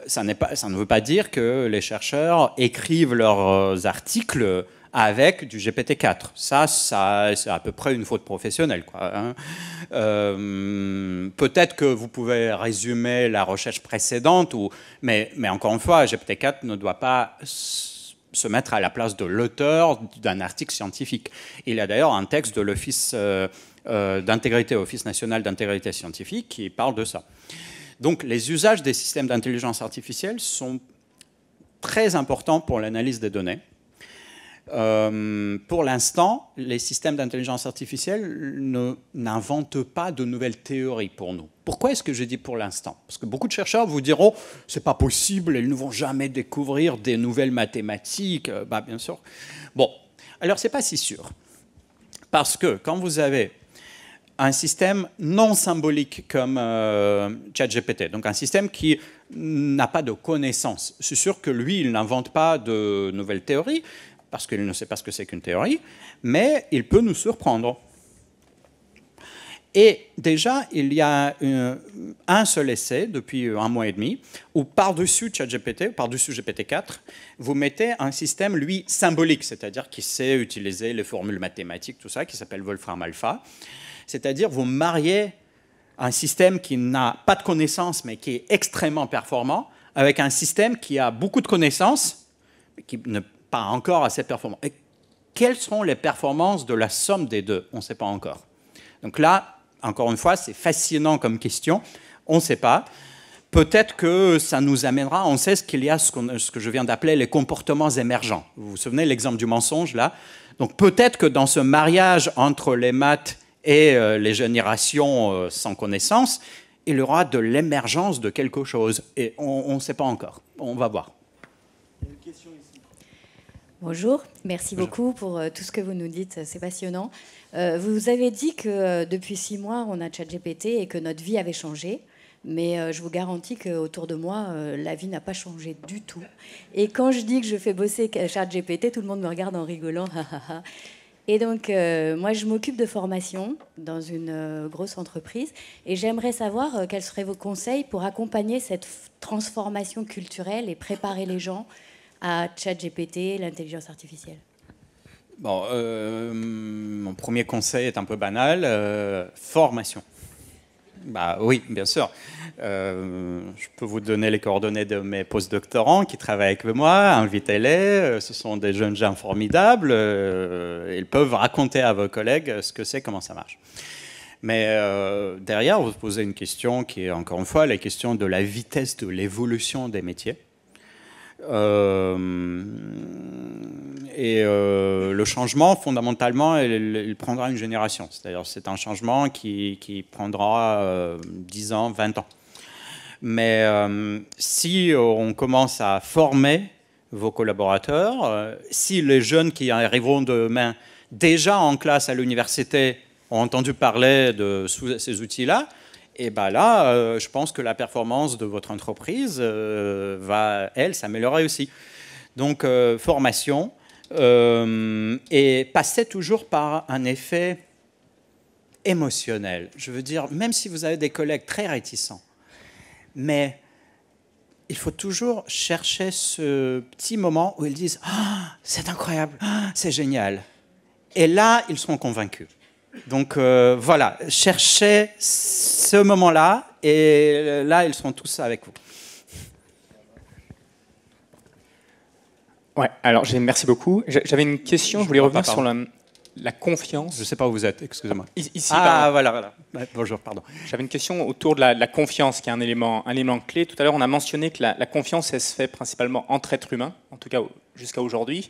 Ça ne veut pas dire que les chercheurs écrivent leurs articles avec du GPT-4. Ça c'est à peu près une faute professionnelle, quoi, hein. Peut-être que vous pouvez résumer la recherche précédente, mais encore une fois, GPT-4 ne doit pas se mettre à la place de l'auteur d'un article scientifique. Il y a d'ailleurs un texte de l'Office d'intégrité, Office national d'intégrité scientifique, qui parle de ça. Donc les usages des systèmes d'intelligence artificielle sont très importants pour l'analyse des données. Pour l'instant, les systèmes d'intelligence artificielle n'inventent pas de nouvelles théories pour nous. Pourquoi est-ce que je dis pour l'instant? Parce que beaucoup de chercheurs vous diront « c'est pas possible, ils ne vont jamais découvrir des nouvelles mathématiques ». Bien sûr. Bon, alors c'est pas si sûr. Parce que quand vous avez un système non symbolique comme ChatGPT, donc un système qui n'a pas de connaissances, c'est sûr que lui, il n'invente pas de nouvelles théories, parce qu'il ne sait pas ce que c'est qu'une théorie, mais il peut nous surprendre. Et déjà, il y a un seul essai, depuis 1 mois et demi, où par-dessus ChatGPT, par-dessus GPT-4, vous mettez un système, lui, symbolique, c'est-à-dire qui sait utiliser les formules mathématiques, tout ça, qui s'appelle Wolfram Alpha. C'est-à-dire, vous mariez un système qui n'a pas de connaissances, mais qui est extrêmement performant, avec un système qui a beaucoup de connaissances, mais qui ne pas encore assez performant. Et quelles seront les performances de la somme des deux? On ne sait pas encore. Donc là, encore une fois, c'est fascinant comme question. On ne sait pas. Peut-être que ça nous amènera, on sait qu'il y a ce que je viens d'appeler les comportements émergents. Vous vous souvenez l'exemple du mensonge, là? Donc peut-être que dans ce mariage entre les maths et les générations sans connaissance, il y aura de l'émergence de quelque chose. Et on ne sait pas encore. On va voir. Il y a une question ici. Bonjour, merci beaucoup pour tout ce que vous nous dites, c'est passionnant. Vous avez dit que depuis 6 mois, on a ChatGPT et que notre vie avait changé. Mais je vous garantis qu'autour de moi, la vie n'a pas changé du tout. Et quand je dis que je fais bosser ChatGPT, tout le monde me regarde en rigolant. Et donc, moi, je m'occupe de formation dans une grosse entreprise. Et j'aimerais savoir quels seraient vos conseils pour accompagner cette transformation culturelle et préparer les gens à ChatGPT, l'intelligence artificielle. Bon, mon premier conseil est un peu banal, formation. Bah oui, bien sûr. Je peux vous donner les coordonnées de mes postdoctorants qui travaillent avec moi. Invitez-les. Ce sont des jeunes gens formidables. Ils peuvent raconter à vos collègues ce que c'est, comment ça marche. Mais derrière, vous posez une question qui est, encore une fois, la question de la vitesse de l'évolution des métiers. Le changement, fondamentalement, il prendra une génération. C'est-à-dire c'est un changement qui prendra 10 ans, 20 ans. Mais si on commence à former vos collaborateurs, si les jeunes qui arriveront demain déjà en classe à l'université ont entendu parler de ces outils-là, et bien là, je pense que la performance de votre entreprise va, elle, s'améliorer aussi. Donc, formation, et passer toujours par un effet émotionnel. Je veux dire, même si vous avez des collègues très réticents, mais il faut toujours chercher ce petit moment où ils disent « Ah, c'est incroyable, ah, c'est génial ». Et là, ils seront convaincus. Donc voilà, cherchez ce moment-là et là, ils seront tous avec vous. Ouais, alors merci beaucoup. J'avais une question, je voulais revenir sur la confiance. Je ne sais pas où vous êtes, excusez-moi. Ici, ah, voilà. Bonjour, pardon. J'avais une question autour de la confiance, qui est un élément clé. Tout à l'heure, on a mentionné que la confiance, elle se fait principalement entre êtres humains, en tout cas jusqu'à aujourd'hui.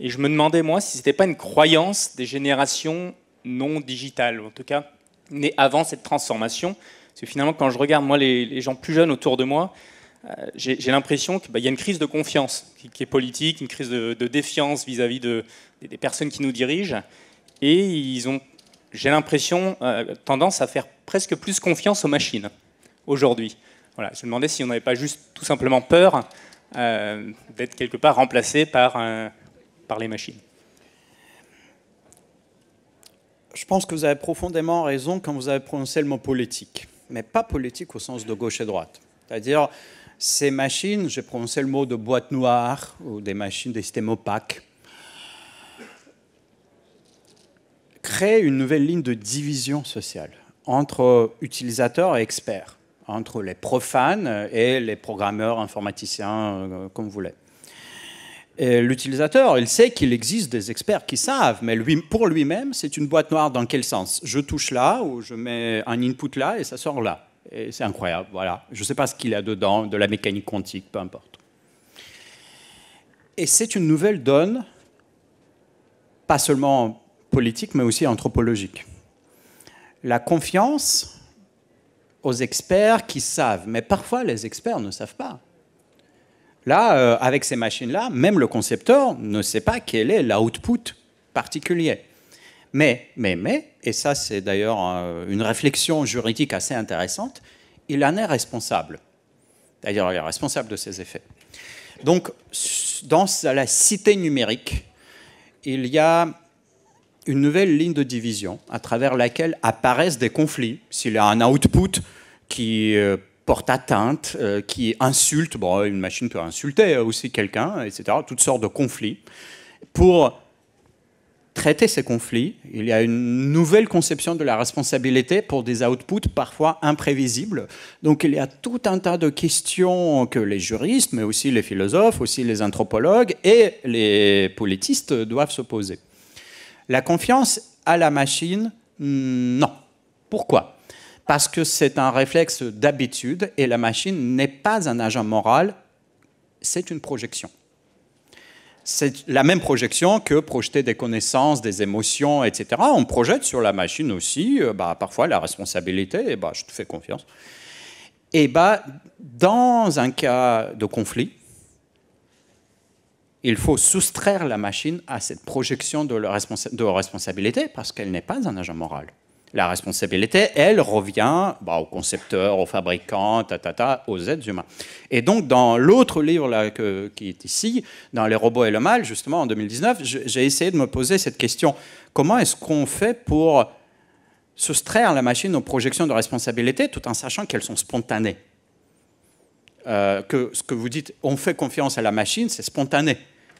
Et je me demandais, moi, si ce n'était pas une croyance des générations non digitales, en tout cas nées avant cette transformation. Parce que finalement, quand je regarde, moi, les gens plus jeunes autour de moi, j'ai l'impression qu'il y a une crise de confiance qui est politique, une crise de défiance vis-à-vis des personnes qui nous dirigent. Et ils ont, j'ai l'impression, tendance à faire presque plus confiance aux machines aujourd'hui. Voilà, je me demandais si on n'avait pas juste tout simplement peur d'être quelque part remplacé par les machines. Je pense que vous avez profondément raison quand vous avez prononcé le mot politique, mais pas politique au sens de gauche et droite. C'est-à-dire, ces machines, j'ai prononcé le mot de boîte noire ou des machines, des systèmes opaques, créent une nouvelle ligne de division sociale entre utilisateurs et experts, entre les profanes et les programmeurs, informaticiens, comme vous voulez. L'utilisateur, il sait qu'il existe des experts qui savent, mais pour lui-même, c'est une boîte noire dans quel sens? Je touche là, ou je mets un input là, et ça sort là. Et c'est incroyable, voilà. Je ne sais pas ce qu'il y a dedans, de la mécanique quantique, peu importe. Et c'est une nouvelle donne, pas seulement politique, mais aussi anthropologique. La confiance aux experts qui savent, mais parfois les experts ne savent pas. Là, avec ces machines-là, même le concepteur ne sait pas quel est l'output particulier. Mais, et ça c'est d'ailleurs une réflexion juridique assez intéressante, il en est responsable. D'ailleurs, il est responsable de ses effets. Donc, dans la cité numérique, il y a une nouvelle ligne de division à travers laquelle apparaissent des conflits. S'il y a un output qui porte atteinte, qui insulte, bon, une machine peut insulter aussi quelqu'un, etc., toutes sortes de conflits. Pour traiter ces conflits, il y a une nouvelle conception de la responsabilité pour des outputs parfois imprévisibles. Donc il y a tout un tas de questions que les juristes, mais aussi les philosophes, aussi les anthropologues et les politistes doivent se poser. La confiance à la machine, non. Pourquoi ? Parce que c'est un réflexe d'habitude et la machine n'est pas un agent moral, c'est une projection. C'est la même projection que projeter des connaissances, des émotions, etc. On projette sur la machine aussi, parfois la responsabilité, je te fais confiance. Et dans un cas de conflit, Il faut soustraire la machine à cette projection de responsabilité parce qu'elle n'est pas un agent moral. La responsabilité, elle, revient aux concepteurs, aux fabricants, aux êtres humains. Et donc, dans l'autre livre là, qui est ici, dans Les robots et le mal, justement, en 2019, j'ai essayé de me poser cette question. Comment est-ce qu'on fait pour soustraire la machine aux projections de responsabilité tout en sachant qu'elles sont spontanées? Que ce que vous dites, on fait confiance à la machine, c'est spontané.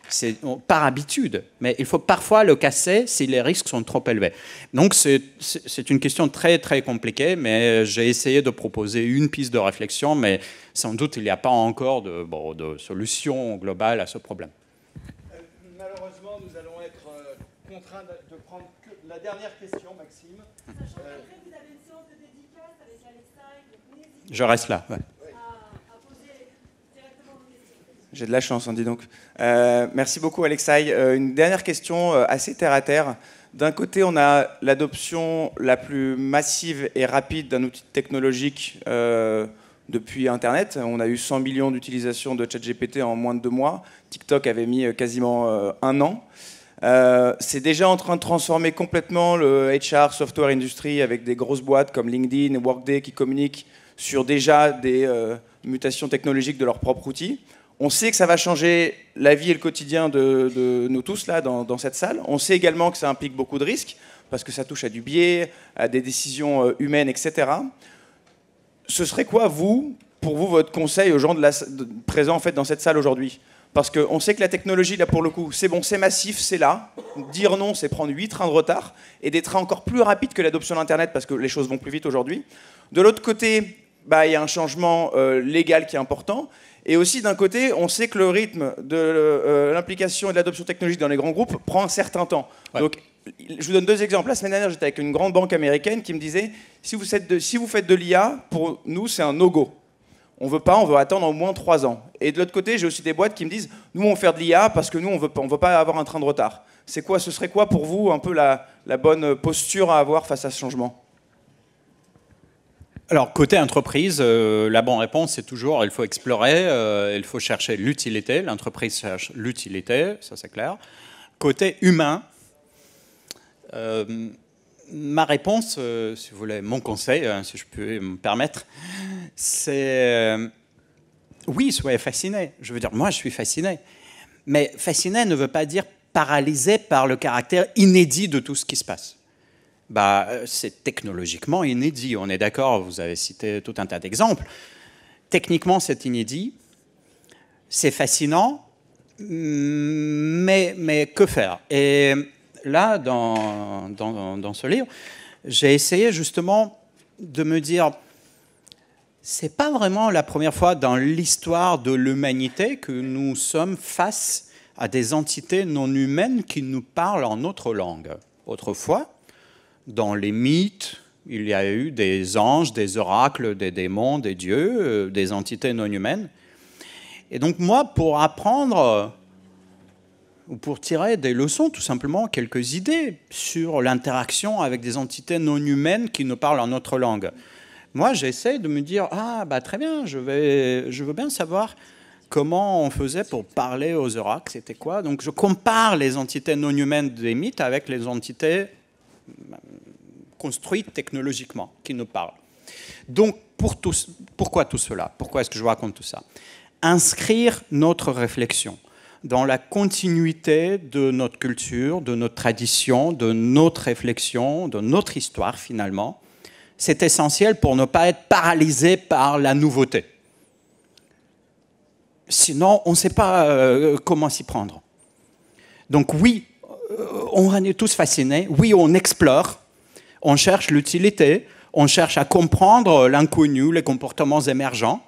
C'est par habitude, mais il faut parfois le casser si les risques sont trop élevés. Donc c'est une question très très compliquée, mais j'ai essayé de proposer une piste de réflexion, mais sans doute il n'y a pas encore de solution globale à ce problème. Malheureusement, nous allons être contraints de prendre que la dernière question, Maxime. Je reste là. Ouais. J'ai de la chance, dis donc. Merci beaucoup, Alexei. Une dernière question assez terre-à-terre. D'un côté, on a l'adoption la plus massive et rapide d'un outil technologique depuis Internet. On a eu 100 millions d'utilisations de ChatGPT en moins de 2 mois. TikTok avait mis quasiment 1 an. C'est déjà en train de transformer complètement le HR, software industry, avec des grosses boîtes comme LinkedIn et Workday qui communiquent sur déjà des mutations technologiques de leurs propres outils. On sait que ça va changer la vie et le quotidien de nous tous là dans cette salle. On sait également que ça implique beaucoup de risques parce que ça touche à du biais, à des décisions humaines, etc. Ce serait quoi, pour vous, votre conseil aux gens présents en fait, dans cette salle aujourd'hui? Parce qu'on sait que la technologie, là, pour le coup, c'est bon, c'est massif, c'est là. Dire non, c'est prendre 8 trains de retard et des trains encore plus rapides que l'adoption d'Internet parce que les choses vont plus vite aujourd'hui. De l'autre côté, il y a un changement légal qui est important. Et aussi, d'un côté, on sait que le rythme de l'implication et de l'adoption technologique dans les grands groupes prend un certain temps. Ouais. Donc, je vous donne 2 exemples. La semaine dernière, j'étais avec une grande banque américaine qui me disait si vous faites de l'IA, pour nous, c'est un no-go. On veut attendre au moins 3 ans. Et de l'autre côté, j'ai aussi des boîtes qui me disent nous, on veut faire de l'IA parce que nous, on veut pas avoir un train de retard. Ce serait quoi pour vous un peu la bonne posture à avoir face à ce changement? Alors, côté entreprise, la bonne réponse, c'est toujours il faut explorer, il faut chercher l'utilité. L'entreprise cherche l'utilité, ça c'est clair. Côté humain, ma réponse, si vous voulez, mon conseil, si je peux me permettre, c'est oui, soyez fasciné. Je veux dire, moi je suis fasciné. Mais fasciné ne veut pas dire paralysé par le caractère inédit de tout ce qui se passe. C'est technologiquement inédit, on est d'accord, vous avez cité tout un tas d'exemples. Techniquement, c'est inédit, c'est fascinant, mais que faire? Et là, dans ce livre, j'ai essayé justement de me dire, c'est pas vraiment la première fois dans l'histoire de l'humanité que nous sommes face à des entités non humaines qui nous parlent en notre langue. Autrefois, dans les mythes, il y a eu des anges, des oracles, des démons, des dieux, des entités non humaines. Et donc moi, pour apprendre, ou pour tirer des leçons, tout simplement, quelques idées sur l'interaction avec des entités non humaines qui nous parlent en notre langue. Moi, j'essaie de me dire, très bien, je veux bien savoir comment on faisait pour parler aux oracles, c'était quoi. Donc je compare les entités non humaines des mythes avec les entités construites technologiquement, qui nous parlent. Donc, pourquoi tout cela? Pourquoi est-ce que je vous raconte tout ça? Inscrire notre réflexion dans la continuité de notre culture, de notre tradition, de notre réflexion, de notre histoire, finalement, c'est essentiel pour ne pas être paralysé par la nouveauté. Sinon, on ne sait pas comment s'y prendre. Donc oui, on en est tous fascinés, oui, on explore, on cherche l'utilité, on cherche à comprendre l'inconnu, les comportements émergents,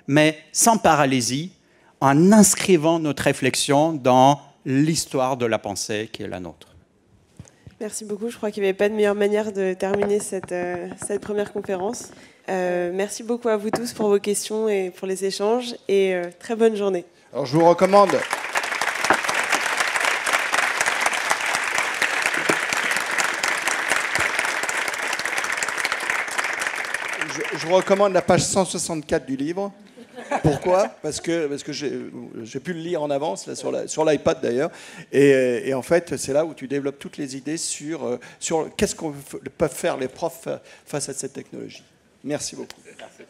mais sans paralysie, en inscrivant notre réflexion dans l'histoire de la pensée qui est la nôtre. Merci beaucoup. Je crois qu'il n'y avait pas de meilleure manière de terminer cette première conférence. Merci beaucoup à vous tous pour vos questions et pour les échanges, et très bonne journée. Alors je vous recommande... Je vous recommande la page 164 du livre, Pourquoi? Parce que j'ai pu le lire en avance, là, sur l'iPad d'ailleurs. Et en fait, c'est là où tu développes toutes les idées sur qu'est-ce qu'on peuvent faire les profs face à cette technologie. Merci beaucoup. Merci.